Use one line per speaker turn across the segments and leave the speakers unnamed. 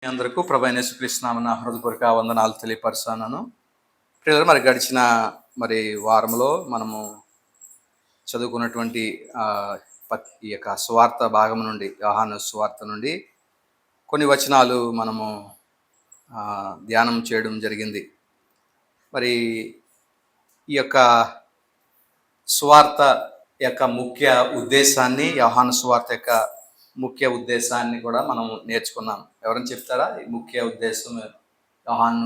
మీ అందరికీ ప్రభు యేసుక్రీస్తు నామమున హృదయపూర్వక వందనాలు తెలియపరుస్తున్నాను. ప్రియులారా, మరి గడిచిన వారంలో మనము చదువుకున్నటువంటి ఈ యొక్క సువార్త భాగం నుండి, యోహాను సువార్త నుండి కొన్ని వచనాలు మనము ధ్యానం చేయడం జరిగింది. మరి ఈ యొక్క సువార్త యొక్క ముఖ్య ఉద్దేశాన్ని, యోహాను సువార్త యొక్క ముఖ్య ఉద్దేశాన్ని కూడా మనం నేర్చుకున్నాం. ఎవరైనా చెప్తారా ఈ ముఖ్య ఉద్దేశం, యోహాను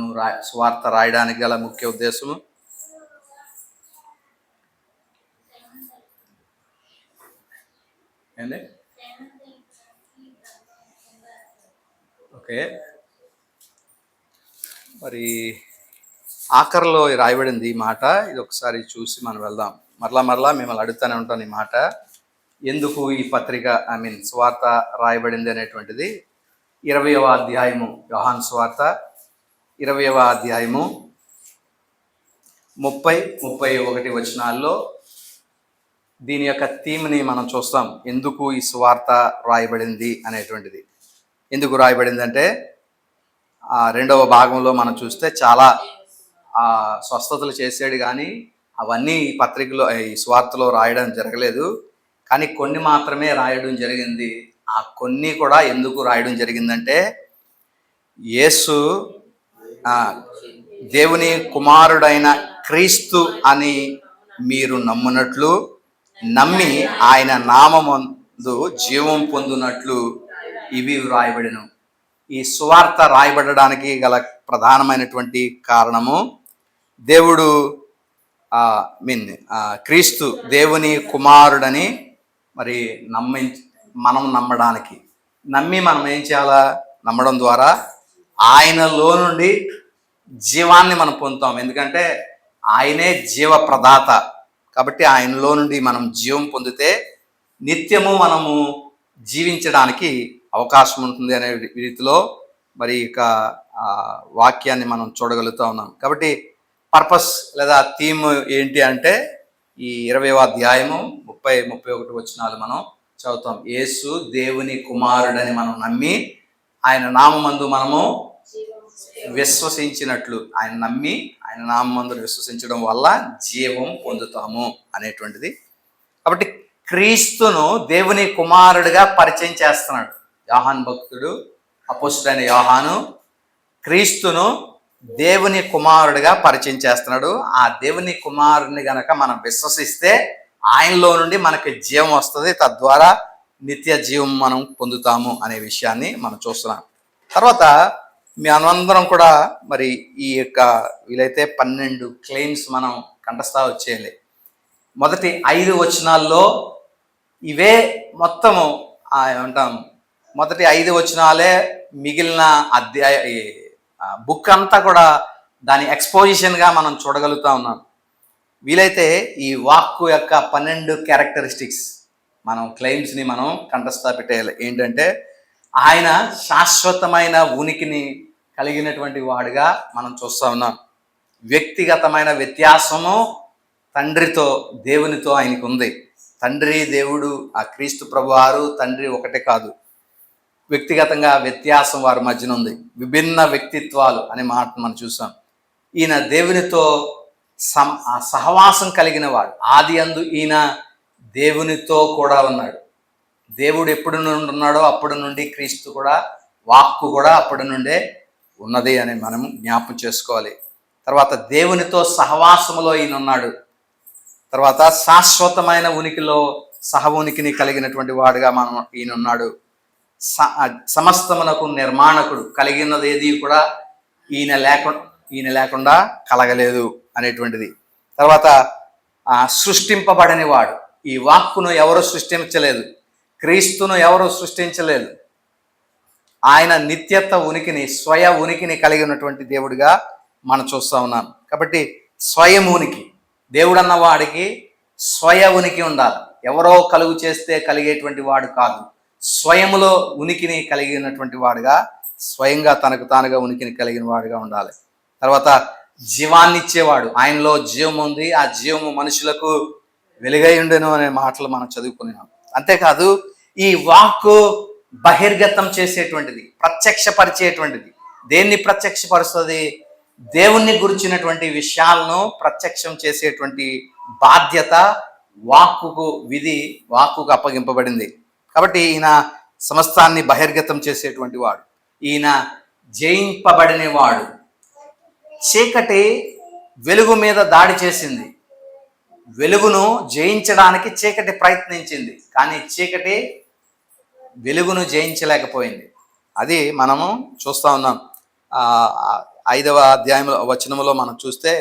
సువార్త రాయడానికి గల ముఖ్య ఉద్దేశము? ఏంటి? ఓకే, మరి ఆఖరిలో రాయబడింది ఈ మాట. ఇది ఒకసారి చూసి మనం వెళ్దాం. మరలా మిమ్మల్ని అడుగుతూనే ఉంటాను ఈ మాట, ఎందుకు ఈ పత్రిక సువార్త రాయబడింది అనేటువంటిది. 20వ అధ్యాయము, యోహాను సువార్త 20వ అధ్యాయము 30-31 వచనాల్లో దీని యొక్క థీమ్ని మనం చూస్తాం. ఎందుకు ఈ సువార్త రాయబడింది అనేటువంటిది. ఎందుకు రాయబడింది అంటే, 2వ భాగంలో మనం చూస్తే చాలా స్వస్థతలు చేసాడు, కానీ అవన్నీ ఈ పత్రికలో, ఈ సువార్తలో రాయడం జరగలేదు. కానీ కొన్ని మాత్రమే రాయడం జరిగింది. ఆ కొన్ని కూడా ఎందుకు రాయడం జరిగిందంటే, యేసు దేవుని కుమారుడైన క్రీస్తు అని మీరు నమ్మునట్లు, నమ్మి ఆయన నామమందు జీవం పొందునట్లు ఇవి రాయబడిను. ఈ సువార్త రాయబడడానికి గల ప్రధానమైనటువంటి కారణము, దేవుడు క్రీస్తు దేవుని కుమారుడని మరి మనం నమ్మడానికి, నమ్మి మనం ఏం చేయాలా? నమ్మడం ద్వారా ఆయనలో నుండి జీవాన్ని మనం పొందుతాం. ఎందుకంటే ఆయనే జీవ ప్రదాత కాబట్టి ఆయనలో నుండి మనం జీవం పొందితే నిత్యము మనము జీవించడానికి అవకాశం ఉంటుంది అనే రీతిలో మరి ఇక వాక్యాన్ని మనం చూడగలుగుతూ ఉన్నాం. కాబట్టి పర్పస్ లేదా థీమ్ ఏంటి అంటే, ఈ 20వ అధ్యాయము 30-31 వచనాలు మనం చదువుతాం. యేసు దేవుని కుమారుడని మనం నమ్మి ఆయన నామమందు మనము విశ్వసించినట్లు, ఆయన నమ్మి ఆయన నామమందు విశ్వసించడం వల్ల జీవం పొందుతాము అనేటువంటిది. కాబట్టి క్రీస్తును దేవుని కుమారుడిగా పరిచయం చేస్తున్నాడు యోహాను భక్తుడు, అపోస్తలుడైన యోహాను క్రీస్తును దేవుని కుమారుడిగా పరిచయం చేస్తున్నాడు. ఆ దేవుని కుమారుడిని గనక మనం విశ్వసిస్తే ఆయనలో నుండి మనకి జీవం వస్తుంది, తద్వారా నిత్య జీవం మనం పొందుతాము అనే విషయాన్ని మనం చూస్తున్నాం. తర్వాత మీ అందరం కూడా మరి ఈ యొక్క వీలైతే 12 క్లెయిమ్స్ మనం కంఠస్థ వచ్చేయాలి. మొదటి 5 వచనాల్లో ఇవే మొత్తము ఏమంటాం, మొదటి 5 వచనాలే మిగిలిన బుక్ అంతా కూడా దాని ఎక్స్పోజిషన్గా మనం చూడగలుగుతా ఉన్నాం. వీలైతే ఈ వాక్కు యొక్క 12 క్యారెక్టరిస్టిక్స్ మనం క్లెయిమ్స్ని మనం కంఠస్థ పెట్టేయాలి. ఏంటంటే, ఆయన శాశ్వతమైన ఉనికిని కలిగినటువంటి వాడుగా మనం చూస్తూ ఉన్నాం. వ్యక్తిగతమైన వ్యత్యాసము తండ్రితో, దేవునితో ఆయనకు ఉంది. తండ్రి దేవుడు, ఆ క్రీస్తు ప్రభువారు తండ్రి ఒకటే కాదు, వ్యక్తిగతంగా వ్యత్యాసం వారి మధ్యన ఉంది. విభిన్న వ్యక్తిత్వాలు అనే మాట మనం చూసాం. ఈయన దేవునితో సహవాసం కలిగిన వాడు. ఆది అందు ఈయన దేవునితో కూడా ఉన్నాడు. దేవుడు ఎప్పుడు నుండి ఉన్నాడో అప్పటి నుండి క్రీస్తు కూడా, వాక్కు కూడా అప్పటి నుండే ఉన్నది అని మనం జ్ఞాపకం చేసుకోవాలి. తర్వాత దేవునితో సహవాసములో ఈయన ఉన్నాడు. తర్వాత శాశ్వతమైన ఉనికిలో సహ ఉనికిని కలిగినటువంటి వాడుగా ఈయన ఉన్నాడు. సమస్తమునకు నిర్మాణకుడు, కలిగినది ఏది కూడా ఈయన లేకుండా కలగలేదు అనేటువంటిది. తర్వాత సృష్టింపబడని వాడు. ఈ వాక్కును ఎవరు సృష్టించలేదు, క్రీస్తును ఎవరు సృష్టించలేదు. ఆయన నిత్యత్వ ఉనికిని, స్వయ ఉనికిని కలిగి ఉన్నటువంటి దేవుడిగా మనం చూస్తూ ఉన్నాం. కాబట్టి స్వయం ఉనికి, దేవుడు అన్న వాడికి స్వయ ఉనికి ఉండాలి. ఎవరో కలుగు చేస్తే కలిగేటువంటి వాడు కాదు, స్వయములో ఉనికిని కలిగినటువంటి వాడుగా, స్వయంగా తనకు తానుగా ఉనికిని కలిగిన వాడుగా ఉండాలి. తర్వాత జీవాన్ని ఇచ్చేవాడు, ఆయనలో జీవం ఉంది, ఆ జీవము మనుషులకు వెలుగై ఉండెను అనే మాటలు మనం చదువుకున్నాం. అంతేకాదు, ఈ వాక్కు బహిర్గతం చేసేటువంటిది, ప్రత్యక్షపరిచేటువంటిది. దేన్ని ప్రత్యక్షపరుస్తుంది? దేవుణ్ణి గురించినటువంటి విషయాలను ప్రత్యక్షం చేసేటువంటి బాధ్యత వాక్కుకు అప్పగింపబడింది. కాబట్టి ఈయన సమస్తాన్ని బహిర్గతం చేసేటువంటి వాడు. ఈయన జయింపబడిన వాడు. చీకటి వెలుగు మీద దాడి చేసింది. వెలుగును జయించడానికి చీకటి ప్రయత్నించింది, కానీ చీకటి వెలుగును జయించలేకపోయింది. అది మనము చూస్తూ ఉన్నాం. 5వ అధ్యాయంలో వచనంలో మనం చూస్తే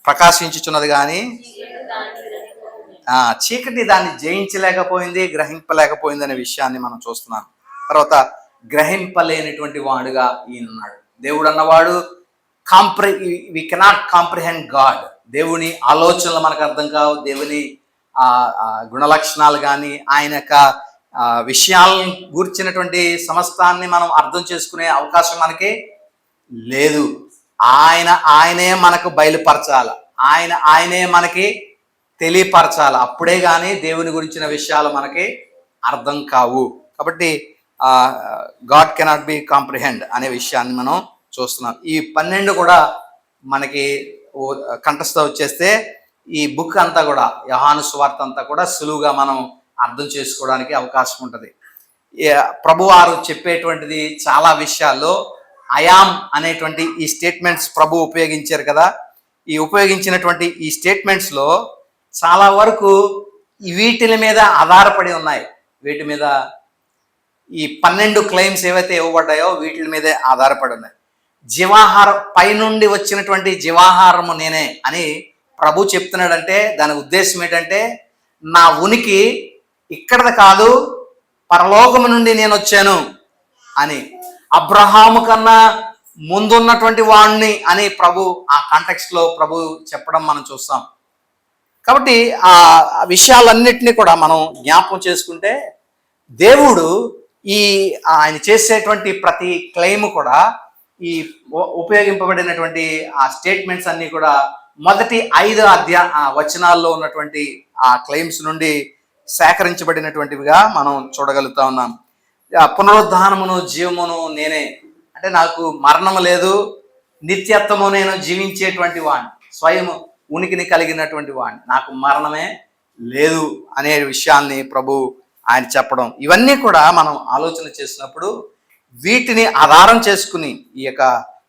ప్రకాశించుచున్నది కానీ చీకటి దాన్ని జయించలేకపోయింది, గ్రహింపలేకపోయింది అనే విషయాన్ని మనం చూస్తున్నాం. తర్వాత గ్రహింపలేనటువంటి వాడుగా ఈయనున్నాడు. దేవుడు అన్నవాడు వి కెనాట్ కాంప్రిహెండ్ గాడ్. దేవుని ఆలోచనలు మనకు అర్థం కావు. దేవుని గుణలక్షణాలు కానీ ఆయన యొక్క విషయాలను గూర్చినటువంటి సమస్తాన్ని మనం అర్థం చేసుకునే అవకాశం మనకి లేదు. ఆయనే మనకు బయలుపరచాల, ఆయనే మనకి తెలియపరచాల. అప్పుడే కానీ దేవుని గురించిన విషయాలు మనకి అర్థం కావు. కాబట్టి గాడ్ కెనాట్ బి కాంప్రిహెండ్ అనే విషయాన్ని మనం చూస్తున్నాం. ఈ 12 కూడా మనకి కంఠస్థ వచ్చేస్తే ఈ బుక్ అంతా కూడా, యోహాను సువార్త అంతా కూడా సులువుగా మనం అర్థం చేసుకోవడానికి అవకాశం ఉంటుంది. ప్రభువారు చెప్పేటువంటిది చాలా విషయాల్లో ఐయామ్ అనేటువంటి ఈ స్టేట్మెంట్స్ ప్రభు ఉపయోగించారు కదా. ఈ ఉపయోగించినటువంటి ఈ స్టేట్మెంట్స్లో చాలా వరకు వీటి మీద ఆధారపడి ఉన్నాయి. వీటి మీద ఈ 12 క్లెయిమ్స్ ఏవైతే ఇవ్వబడ్డాయో వీటి మీదే ఆధారపడి ఉన్నాయి. జీవాహారం పైనుండి వచ్చినటువంటి జీవాహారము నేనే అని ప్రభు చెప్తున్నాడంటే దాని ఉద్దేశం ఏంటంటే, నా ఉనికి ఇక్కడది కాదు, పరలోకము నుండి నేను వచ్చాను అని. అబ్రహాము కన్నా ముందున్నటువంటి వాణ్ణి అని ప్రభు ఆ కాంటెక్స్ట్లో ప్రభు చెప్పడం మనం చూస్తాం. కాబట్టి ఆ విషయాలన్నిటినీ కూడా మనం జ్ఞాపకం చేసుకుంటే దేవుడు ఆయన చేసేటువంటి ప్రతి క్లెయిమ్ కూడా ఈ ఉపయోగింపబడినటువంటి ఆ స్టేట్మెంట్స్ అన్నీ కూడా మొదటి 5 వచనాల్లో ఉన్నటువంటి ఆ క్లెయిమ్స్ నుండి సేకరించబడినటువంటివిగా మనం చూడగలుగుతా ఉన్నాం. పునరుద్ధానమును జీవమును నేనే అంటే నాకు మరణము లేదు, నిత్యత్వము నేను జీవించేటువంటి వాడిని, స్వయం ఉనికిని కలిగినటువంటి వాడిని, నాకు మరణమే లేదు అనే విషయాన్ని ప్రభు ఆయన చెప్పడం. ఇవన్నీ కూడా మనం ఆలోచన చేసినప్పుడు వీటిని ఆధారం చేసుకుని, ఈ యొక్క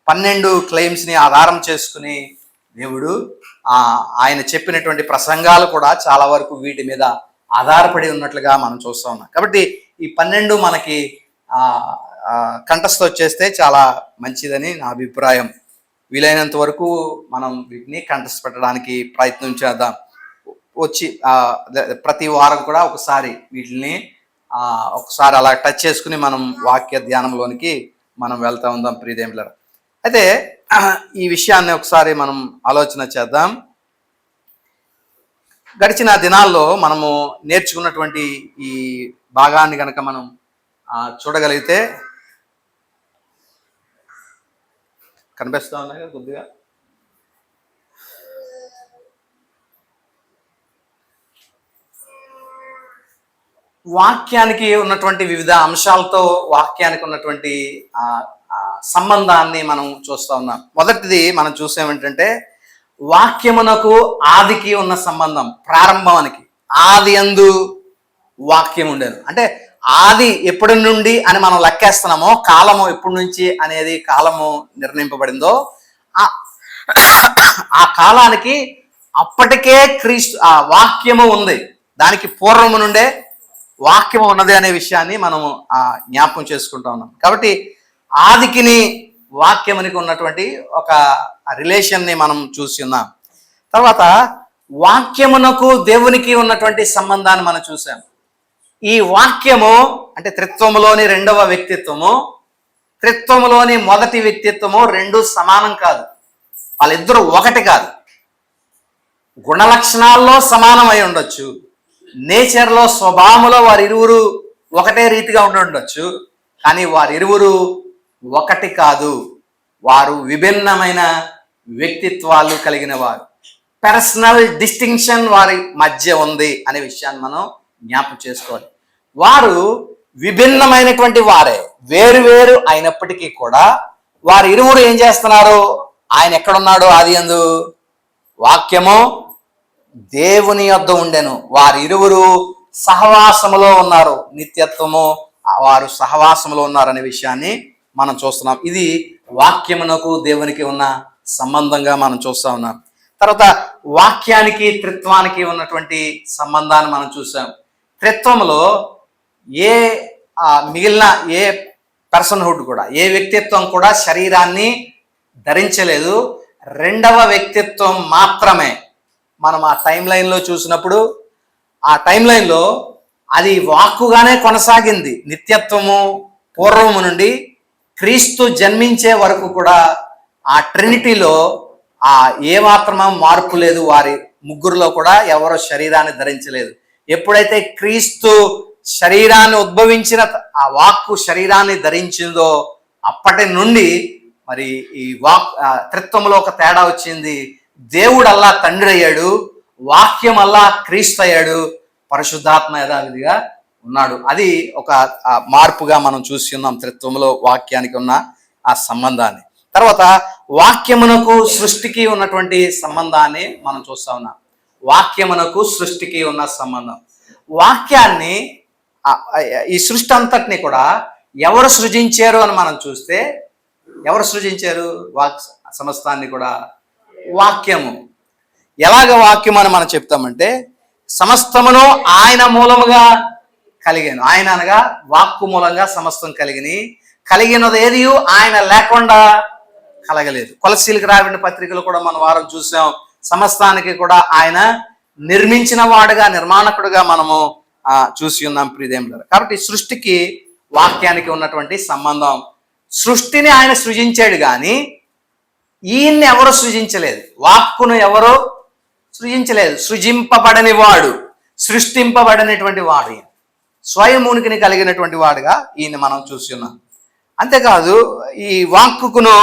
12 క్లెయిమ్స్ని ఆధారం చేసుకుని దేవుడు ఆయన చెప్పినటువంటి ప్రసంగాలు కూడా చాలా వరకు వీటి మీద ఆధారపడి ఉన్నట్లుగా మనం చూస్తూ ఉన్నాం. కాబట్టి ఈ 12 మనకి కంఠస్థ వచ్చేస్తే చాలా మంచిదని నా అభిప్రాయం. వీలైనంత వరకు మనం వీటిని కంఠస్థ పెట్టడానికి ప్రయత్నం చేద్దాం. ప్రతి వారం కూడా ఒకసారి వీటిని ఒకసారి అలా టచ్ చేసుకుని మనం వాక్య ధ్యానంలోనికి మనం వెళ్తా ఉందాం ప్రియదేవులారా. అయితే ఈ విషయాన్ని ఒకసారి మనం ఆలోచన చేద్దాం. గడిచిన దినాల్లో మనము నేర్చుకున్నటువంటి ఈ భాగాన్ని కనుక మనం చూడగలిగితే కనిపిస్తా ఉన్నాయి కదా కొద్దిగా. వాక్యానికి ఉన్నటువంటి వివిధ అంశాలతో వాక్యానికి ఉన్నటువంటి సంబంధాన్ని మనం చూస్తూ ఉన్నాం. మొదటిది మనం చూసేమేంటంటే వాక్యమునకు ఆదికి ఉన్న సంబంధం, ప్రారంభానికి. ఆది యందు వాక్యం ఉండేది అంటే ఆది ఎప్పటి నుండి అని మనం లెక్కేస్తున్నామో, కాలము ఎప్పటి నుంచి అనేది కాలము నిర్ణయింపబడిందో ఆ కాలానికి అప్పటికే ఆ వాక్యము ఉంది. దానికి పూర్వము నుండే వాక్యము ఉన్నది అనే విషయాన్ని మనము జ్ఞాపకం చేసుకుంటా ఉన్నాం. కాబట్టి ఆదికిని వాక్యమునికి ఉన్నటువంటి ఒక రిలేషన్ని మనం చూసి ఉన్నాం. తర్వాత వాక్యమునకు దేవునికి ఉన్నటువంటి సంబంధాన్ని మనం చూసాం. ఈ వాక్యము అంటే త్రిత్వములోని 2వ వ్యక్తిత్వము, త్రిత్వములోని మొదటి వ్యక్తిత్వము రెండు సమానం కాదు. వాళ్ళిద్దరూ ఒకటి కాదు. గుణలక్షణాల్లో సమానమై ఉండొచ్చు, నేచర్లో స్వభావంలో వారిరువురు ఒకటే రీతిగా ఉండొచ్చు, కానీ వారిరువురు ఒకటి కాదు. వారు విభిన్నమైన వ్యక్తిత్వాలు కలిగిన వారు. పర్సనల్ డిస్టింక్షన్ వారి మధ్య ఉంది అనే విషయాన్ని మనం జ్ఞాపకం చేసుకోవాలి. వారు విభిన్నమైనటువంటి వారే, వేరు వేరు అయినప్పటికీ కూడా వారు ఇరువురు ఏం చేస్తున్నారు? ఆయన ఎక్కడున్నాడు? ఆదియందు వాక్యము దేవుని యొద్ద ఉండెను, వారు ఇరువురు సహవాసములో ఉన్నారు, నిత్యత్వము వారు సహవాసములో ఉన్నారు అనే విషయాన్ని మనం చూస్తున్నాం. ఇది వాక్యమునకు దేవునికి ఉన్న సంబంధంగా మనం చూస్తూ ఉన్నాం. తర్వాత వాక్యానికి త్రిత్వానికి ఉన్నటువంటి సంబంధాన్ని మనం చూసాం. త్రిత్వంలో ఏ మిగిలిన ఏ పర్సన్హుడ్ కూడా, ఏ వ్యక్తిత్వం కూడా శరీరాన్ని ధరించలేదు. రెండవ వ్యక్తిత్వం మాత్రమే. మనం ఆ టైం లైన్లో చూసినప్పుడు ఆ టైం లైన్లో అది వాక్కుగానే కొనసాగింది. నిత్యత్వము పూర్వము నుండి క్రీస్తు జన్మించే వరకు కూడా ఆ ట్రినిటీలో ఏ మాత్రమే మార్పు లేదు. వారి ముగ్గురులో కూడా ఎవరో శరీరాన్ని ధరించలేదు. ఎప్పుడైతే క్రీస్తు శరీరాన్ని ఉద్భవించిన ఆ వాక్కు శరీరాన్ని ధరించిందో అప్పటి నుండి మరి ఈ త్రిత్వంలో ఒక తేడా వచ్చింది. దేవుడు అల్లా తండ్రి అయ్యాడు, వాక్యం అల్లా క్రీస్తు అయ్యాడు, పరిశుద్ధాత్మ యథావిధిగా ఉన్నాడు. అది ఒక మార్పుగా మనం చూసి ఉన్నాం త్రిత్వంలో వాక్యానికి ఉన్న ఆ సంబంధాన్ని. తర్వాత వాక్యమునకు సృష్టికి ఉన్నటువంటి సంబంధాన్ని మనం చూస్తా ఉన్నాం. వాక్యమునకు సృష్టికి ఉన్న సంబంధం. వాక్యాన్ని ఈ సృష్టి అంతటిని కూడా ఎవరు సృజించారు అని మనం చూస్తే, ఎవరు సృజించారు సమస్తాన్ని కూడా? వాక్యము. ఎలాగ వాక్యం అని మనం చెప్తామంటే, సమస్తమును ఆయన మూలముగా కలిగాను. ఆయన అనగా వాక్కు మూలంగా సమస్తం కలిగినది ఏది ఆయన లేకుండా కలగలేదు. కొలసీలకు రాబడిన పత్రికలు కూడా మనం వారం చూసాం. సమస్తానికి కూడా ఆయన నిర్మించిన వాడుగా, నిర్మాణకుడుగా మనము చూసి ఉన్నాం ప్రియదేవులారా. కాబట్టి సృష్టికి వాక్యానికి ఉన్నటువంటి సంబంధం. సృష్టిని ఆయన సృజించాడు కానీ ఈయన్ని ఎవరు సృజించలేదు. వాక్కును ఎవరు సృజించలేదు. సృజింపబడని వాడు, సృష్టింపబడినటువంటి వాడు, స్వయం ఉనికిని కలిగినటువంటి వాడుగా ఈయన మనం చూసి ఉన్నాం. అంతేకాదు ఈ వాక్కును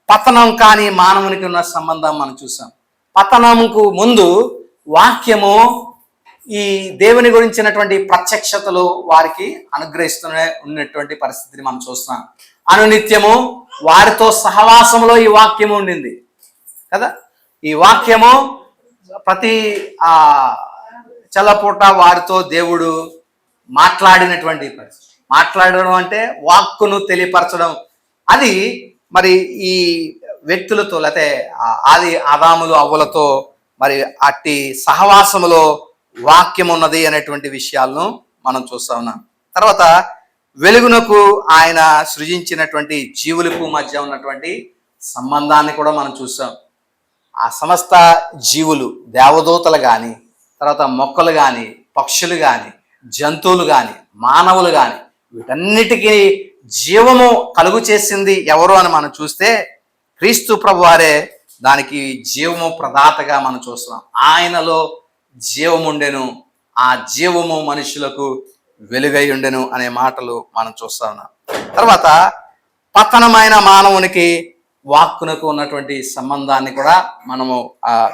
పతనం కానీ మానవునికి ఉన్న సంబంధం మనం చూసాం. పతనముకు ముందు వాక్యము ఈ దేవుని గురించినటువంటి ప్రత్యక్షతలు వారికి అనుగ్రహిస్తూనే ఉన్నటువంటి పరిస్థితిని మనం చూస్తున్నాం. అనునిత్యము వారితో సహవాసంలో ఈ వాక్యము ఉండింది కదా. ఈ వాక్యము ప్రతి చల్లపూట వారితో దేవుడు మాట్లాడినటువంటి పరిస్థితి. మాట్లాడడం అంటే వాక్కును తెలియపరచడం. అది మరి ఈ వ్యక్తులతో, లేకపోతే ఆది ఆదాములు అవ్వలతో మరి అట్టి సహవాసములో వాక్యం ఉన్నది అనేటువంటి విషయాలను మనం చూస్తా ఉన్నాం. తర్వాత వెలుగునకు ఆయన సృజించినటువంటి జీవులకు మధ్య ఉన్నటువంటి సంబంధాన్ని కూడా మనం చూసాం. ఆ సమస్త జీవులు, దేవదూతలు కానీ, తర్వాత మొక్కలు కానీ, పక్షులు కానీ, జంతువులు కానీ, మానవులు కానీ, వీటన్నిటికీ జీవము కలుగు చేసింది ఎవరు అని మనం చూస్తే క్రీస్తు ప్రభు వారే దానికి జీవము ప్రదాతగా మనం చూస్తున్నాం. ఆయనలో జీవము ఉండెను, ఆ జీవము మనుషులకు వెలుగై ఉండెను అనే మాటలు మనం చూస్తా ఉన్నాం. తర్వాత పతనమైన మానవునికి వాక్కునకు ఉన్నటువంటి సంబంధాన్ని కూడా మనము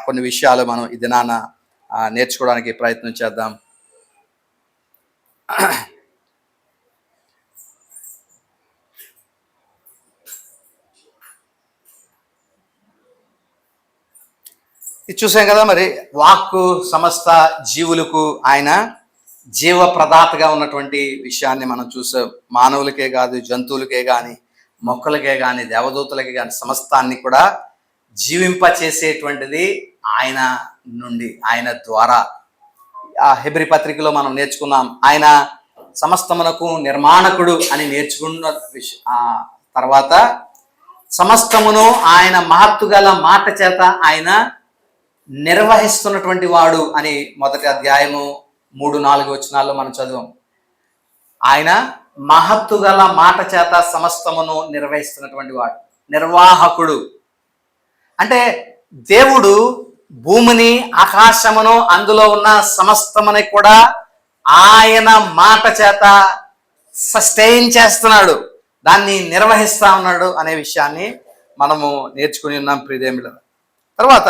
కొన్ని విషయాలు మనం ఈ దినాన నేర్చుకోవడానికి ప్రయత్నం చేద్దాం. ఇది చూసాం కదా. మరి వాక్కు సమస్త జీవులకు ఆయన జీవ ప్రదాతగా ఉన్నటువంటి విషయాన్ని మనం చూసాం. మానవులకే కాదు, జంతువులకే కానీ, మొక్కలకే కానీ, దేవదూతలకే కానీ, సమస్తాన్ని కూడా జీవింపచేసేటువంటిది ఆయన నుండి, ఆయన ద్వారా. ఆ హెబ్రీ పత్రికలో మనం నేర్చుకున్నాం, ఆయన సమస్తమునకు నిర్మాణకుడు అని నేర్చుకున్న తర్వాత సమస్తమును ఆయన మహత్తు గల మాట చేత ఆయన నిర్వహిస్తున్నటువంటి వాడు అని మొదటి అధ్యాయము 3-4 వచనాల్లో మనం చదువాం. ఆయన మహత్తు గల మాట చేత సమస్తమును నిర్వహిస్తున్నటువంటి వాడు, నిర్వాహకుడు. అంటే దేవుడు భూమిని, ఆకాశమును, అందులో ఉన్న సమస్తముని కూడా ఆయన మాట చేత సస్టైన్ చేస్తున్నాడు, దాన్ని నిర్వహిస్తా ఉన్నాడు అనే విషయాన్ని మనము నేర్చుకుని ఉన్నాం ప్రియదేవులారా. తర్వాత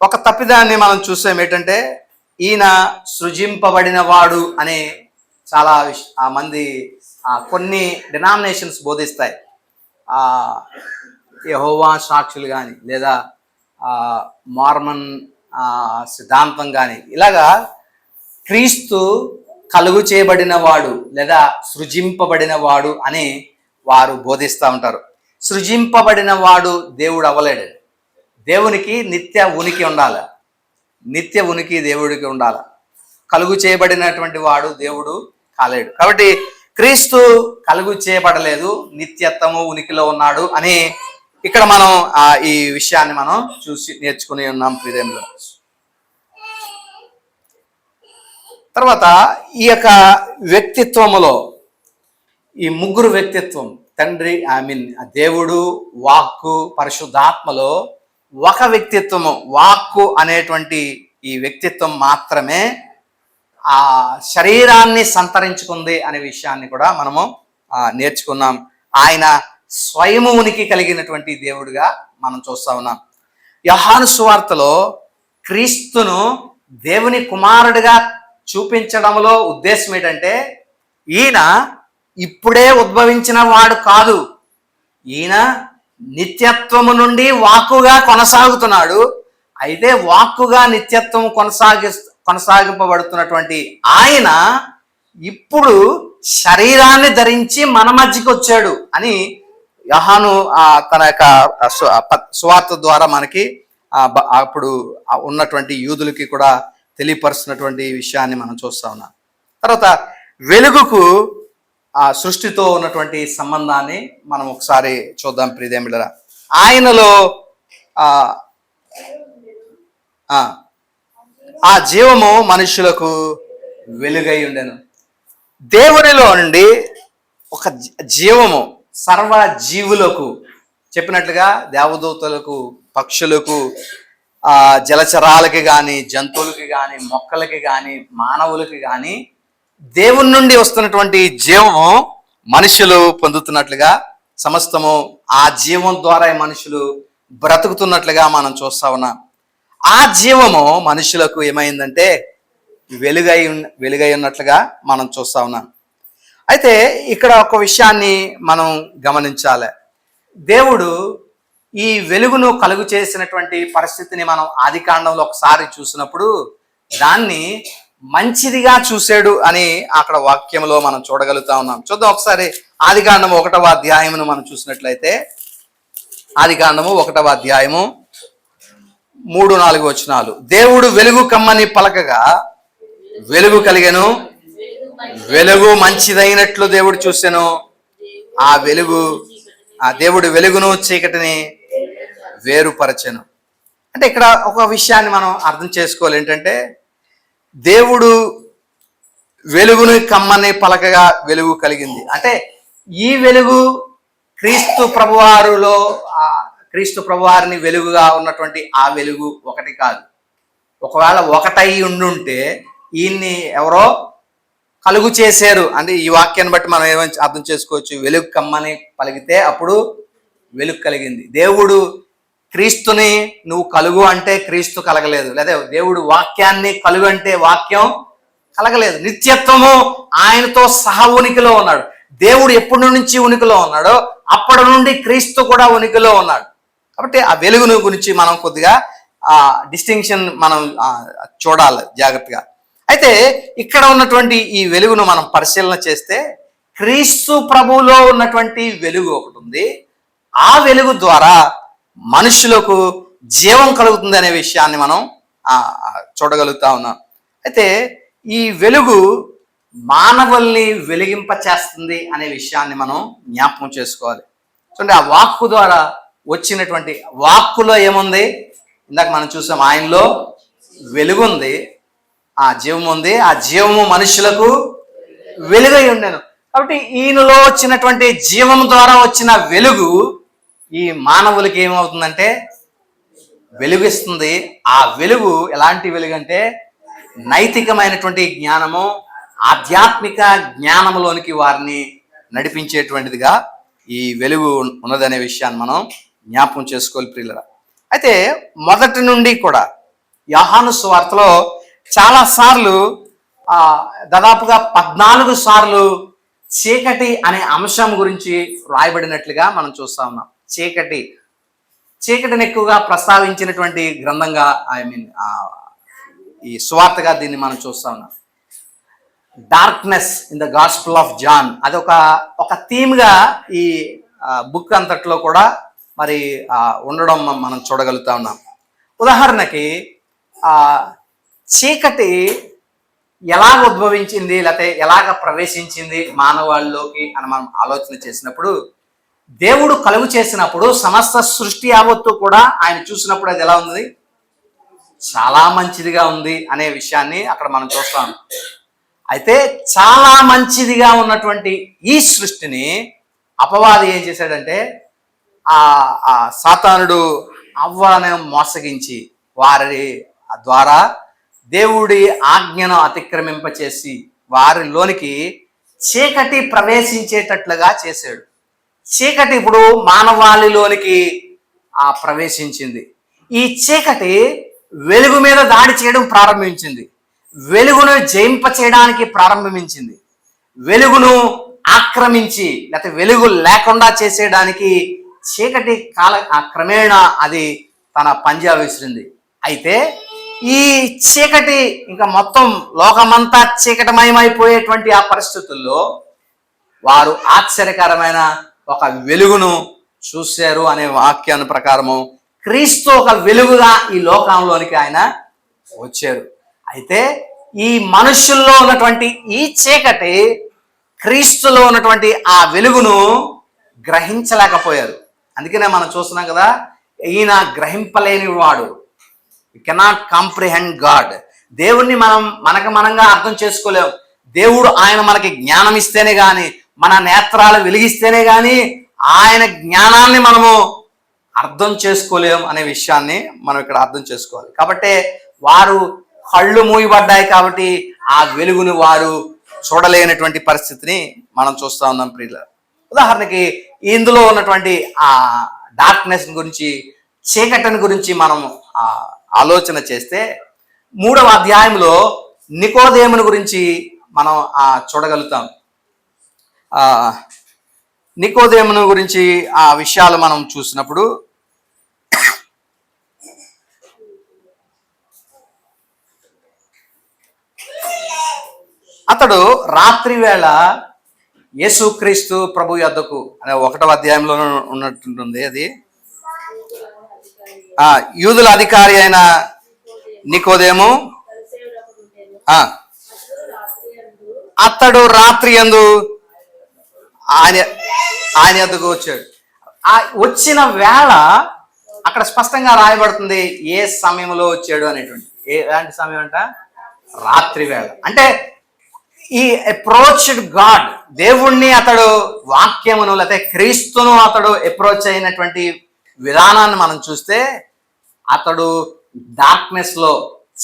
ఒక తప్పిదాన్ని మనం చూసాం. ఏంటంటే ఈయన సృజింపబడిన వాడు అనే చాలా మంది కొన్ని డినామినేషన్స్ బోధిస్తాయి. యెహోవా సాక్షులు కానీ లేదా మార్మన్ సిద్ధాంతం కానీ ఇలాగా క్రీస్తు కలుగు చేయబడిన వాడు లేదా సృజింపబడిన వాడు అని వారు బోధిస్తూ ఉంటారు. సృజింపబడిన వాడు దేవుడు అవ్వలేడు. దేవునికి నిత్య ఉనికి ఉండాలి. నిత్య ఉనికి దేవుడికి ఉండాలి. కలుగు చేయబడినటువంటి వాడు దేవుడు కాలేడు. కాబట్టి క్రీస్తు కలుగు చేయబడలేదు, నిత్యత్వము ఉనికిలో ఉన్నాడు అని ఇక్కడ మనం ఈ విషయాన్ని మనం చూసి నేర్చుకుని ఉన్నాం ప్రియదేవులు. తర్వాత ఈ యొక్క వ్యక్తిత్వములో ఈ ముగ్గురు వ్యక్తిత్వం తండ్రి దేవుడు, వాక్కు, పరిశుద్ధాత్మలో ఒక వ్యక్తిత్వము వాక్కు అనేటువంటి ఈ వ్యక్తిత్వం మాత్రమే ఆ శరీరాన్ని సంతరించుకుంది అనే విషయాన్ని కూడా మనము నేర్చుకున్నాం. ఆయన స్వయము ఉనికి కలిగినటువంటి దేవుడిగా మనం చూస్తా ఉన్నాం. యోహాను సువార్తలో క్రీస్తును దేవుని కుమారుడిగా చూపించడంలో ఉద్దేశం ఏంటంటే ఈయన ఇప్పుడే ఉద్భవించిన వాడు కాదు. ఈయన నిత్యత్వము నుండి వాక్కుగా కొనసాగుతున్నాడు. అయితే వాక్కుగా నిత్యత్వం కొనసాగింపబడుతున్నటువంటి ఆయన ఇప్పుడు శరీరాన్ని ధరించి మన మధ్యకి వచ్చాడు అని యోహాను తన యొక్క సువార్త ద్వారా మనకి అప్పుడు ఉన్నటువంటి యూదులకి కూడా తెలియపరుస్తున్నటువంటి విషయాన్ని మనం చూస్తా ఉన్నాం. తర్వాత వెలుగుకు సృష్టితో ఉన్నటువంటి సంబంధాన్ని మనం ఒకసారి చూద్దాం ప్రియదేవులారా. ఆయనలో ఆ జీవము మనుషులకు వెలుగై ఉండెను. దేవునిలో నుండి ఒక జీవము సర్వ జీవులకు చెప్పినట్లుగా దేవదూతలకు, పక్షులకు, జలచరాలకి కానీ, జంతువులకి కానీ, మొక్కలకి కానీ, మానవులకి కానీ దేవుని నుండి వస్తున్నటువంటి జీవము మనుషులు పొందుతున్నట్లుగా సమస్తము ఆ జీవం ద్వారా మనుషులు బ్రతుకుతున్నట్లుగా మనం చూస్తా ఉన్నాం. ఆ జీవము మనుషులకు ఏమైందంటే వెలుగై ఉన్నట్లుగా మనం చూస్తా ఉన్నాం. అయితే ఇక్కడ ఒక విషయాన్ని మనం గమనించాలి. దేవుడు ఈ వెలుగును కలుగు చేసినటువంటి పరిస్థితిని మనం ఆదికాండంలో ఒకసారి చూసినప్పుడు దాన్ని మంచిదిగా చూశాడు అని అక్కడ వాక్యంలో మనం చూడగలుగుతా ఉన్నాం. చూద్దాం ఒకసారి ఆదికాండము 1వ అధ్యాయమును మనం చూసినట్లయితే ఆదికాండము 1వ అధ్యాయము 3-4 వచనాలు. దేవుడు వెలుగు కమ్మని పలకగా వెలుగు కలిగెను, వెలుగు మంచిదైనట్లు దేవుడు చూసెను. దేవుడు వెలుగును చీకటిని వేరుపరచెను. అంటే ఇక్కడ ఒక విషయాన్ని మనం అర్థం చేసుకోవాలి. ఏంటంటే దేవుడు వెలుగును కమ్మని పలకగా వెలుగు కలిగింది. అంటే ఈ వెలుగు క్రీస్తు ప్రభువారిని వెలుగుగా ఉన్నటువంటి ఆ వెలుగు ఒకటి కాదు. ఒకవేళ ఒకటై ఉండుంటే ఈయన్ని ఎవరో కలుగు చేశారు అంటే ఈ వాక్యాన్ని బట్టి మనం ఏమని అర్థం చేసుకోవచ్చు. వెలుగు కమ్మని పలికితే అప్పుడు వెలుగు కలిగింది. దేవుడు క్రీస్తుని నువ్వు కలుగు అంటే క్రీస్తు కలగలేదు, లేదా దేవుడు వాక్యాన్ని కలుగు అంటే వాక్యం కలగలేదు. నిత్యత్వము ఆయనతో సహా ఉనికిలో ఉన్నాడు. దేవుడు ఎప్పటి నుంచి ఉనికిలో ఉన్నాడో అప్పటి నుండి క్రీస్తు కూడా ఉనికిలో ఉన్నాడు. కాబట్టి ఆ వెలుగును గురించి మనం కొద్దిగా డిస్టింక్షన్ మనం చూడాలి జాగ్రత్తగా. అయితే ఇక్కడ ఉన్నటువంటి ఈ వెలుగును మనం పరిశీలన చేస్తే క్రీస్తు ప్రభువులో ఉన్నటువంటి వెలుగు ఒకటి ఉంది. ఆ వెలుగు ద్వారా మనుషులకు జీవం కలుగుతుంది అనే విషయాన్ని మనం చూడగలుగుతా ఉన్నాం. అయితే ఈ వెలుగు మానవుల్ని వెలిగింప చేస్తుంది అనే విషయాన్ని మనం జ్ఞాపకం చేసుకోవాలి. చూడండి, ఆ వాక్కు ద్వారా వచ్చినటువంటి వాక్కులో ఏముంది? ఇందాక మనం చూసాం, ఆయనలో వెలుగు ఉంది, ఆ జీవం ఉంది, ఆ జీవము మనుషులకు వెలుగై ఉండెను. కాబట్టి ఈయనలో వచ్చినటువంటి జీవం ద్వారా వచ్చిన వెలుగు ఈ మానవులకి ఏమవుతుందంటే వెలుగిస్తుంది. ఆ వెలుగు ఎలాంటి వెలుగు అంటే నైతికమైనటువంటి జ్ఞానము, ఆధ్యాత్మిక జ్ఞానంలోనికి వారిని నడిపించేటువంటిదిగా ఈ వెలుగు ఉన్నదనే విషయాన్ని మనం జ్ఞాపకం చేసుకోవాలి ప్రియులరా. అయితే మొదటి నుండి కూడా యోహాను సువార్తలో చాలా సార్లు దాదాపుగా 14 సార్లు చీకటి అనే అంశం గురించి రాయబడినట్లుగా మనం చూస్తా ఉన్నాం. చీకటిని ఎక్కువగా ప్రస్తావించినటువంటి గ్రంథంగా ఈ సువార్తగా దీన్ని మనం చూస్తా ఉన్నాం. Darkness in the gospel of John అది ఒక థీమ్గా ఈ బుక్ అంతట్లో కూడా మరి ఉండడం మనం చూడగలుగుతా ఉన్నాం. ఉదాహరణకి చీకటి ఎలాగ ఉద్భవించింది, లేకపోతే ఎలాగ ప్రవేశించింది మానవాళ్ళలోకి అని మనం ఆలోచన చేసినప్పుడు, దేవుడు కలుగు చేసినప్పుడు సమస్త సృష్టి యావత్తు కూడా ఆయన చూసినప్పుడు అది ఎలా ఉంది, చాలా మంచిదిగా ఉంది అనే విషయాన్ని అక్కడ మనం చూస్తాం. అయితే చాలా మంచిదిగా ఉన్నటువంటి ఈ సృష్టిని అపవాది ఏం చేశాడంటే ఆ సాతానుడు అవ్వను మోసగించి వారి ద్వారా దేవుడి ఆజ్ఞను అతిక్రమింపచేసి వారిలోనికి చీకటి ప్రవేశించేటట్లుగా చేశాడు. చీకటి ఇప్పుడు మానవాళిలోనికి ప్రవేశించింది. ఈ చీకటి వెలుగు మీద దాడి చేయడం ప్రారంభించింది. వెలుగును జయింప చేయడానికి ప్రారంభించింది. వెలుగును ఆక్రమించి లేకపోతే వెలుగు లేకుండా చేసేయడానికి చీకటి క్రమేణా అది తన పంజా విసిరింది. అయితే ఈ చీకటి ఇంకా మొత్తం లోకమంతా చీకటమయమైపోయేటువంటి ఆ పరిస్థితుల్లో వారు ఆశ్చర్యకరమైన ఒక వెలుగును చూశారు అనే వాక్యాన్ని ప్రకారము క్రీస్తు ఒక వెలుగుగా ఈ లోకంలోనికి ఆయన వచ్చారు. అయితే ఈ మనుషుల్లో ఉన్నటువంటి ఈ చీకటి క్రీస్తులో ఉన్నటువంటి ఆ వెలుగును గ్రహించలేకపోయారు. అందుకనే మనం చూస్తున్నాం కదా, ఈయన గ్రహింపలేని వాడు, కెనాట్ కాంప్రిహెండ్ గాడ్. దేవుణ్ణి మనంగా అర్థం చేసుకోలేము. దేవుడు ఆయన మనకి జ్ఞానం ఇస్తేనే కానీ, మన నేత్రాలు వెలిగిస్తేనే కానీ ఆయన జ్ఞానాన్ని మనము అర్థం చేసుకోలేము అనే విషయాన్ని మనం ఇక్కడ అర్థం చేసుకోవాలి. కాబట్టి వారు కళ్ళు మూయబడ్డాయి కాబట్టి ఆ వెలుగును వారు చూడలేనటువంటి పరిస్థితిని మనం చూస్తూ ఉన్నాం ప్రియులారా. ఉదాహరణకి ఇందులో ఉన్నటువంటి ఆ డార్క్నెస్ గురించి, చీకటిని గురించి మనం ఆలోచన చేస్తే 3వ అధ్యాయంలో నికోదేముని గురించి మనం చూడగలుగుతాం. నికోదేముని గురించి ఆ విషయాలు మనం చూసినప్పుడు అతడు రాత్రి వేళ యేసుక్రీస్తు ప్రభు యొద్దకు అనే 1వ అధ్యాయంలో ఉన్నట్టుంటుంది. అది యూదుల అధికారి అయిన నికోదేము అతడు రాత్రి యందు ఆయన యొద్దకు వచ్చాడు. వచ్చిన వేళ అక్కడ స్పష్టంగా రాయబడుతుంది ఏ సమయంలో వచ్చాడు అనేటువంటి. ఎలాంటి సమయం అంట? రాత్రి వేళ. అంటే ఈ అప్రోచ్డ్ గాడ్, దేవుణ్ణి అతడు వాక్యమును లేకపోతే క్రీస్తును అతడు అప్రోచ్ అయినటువంటి విధానాన్ని మనం చూస్తే అతడు డార్క్నెస్ లో,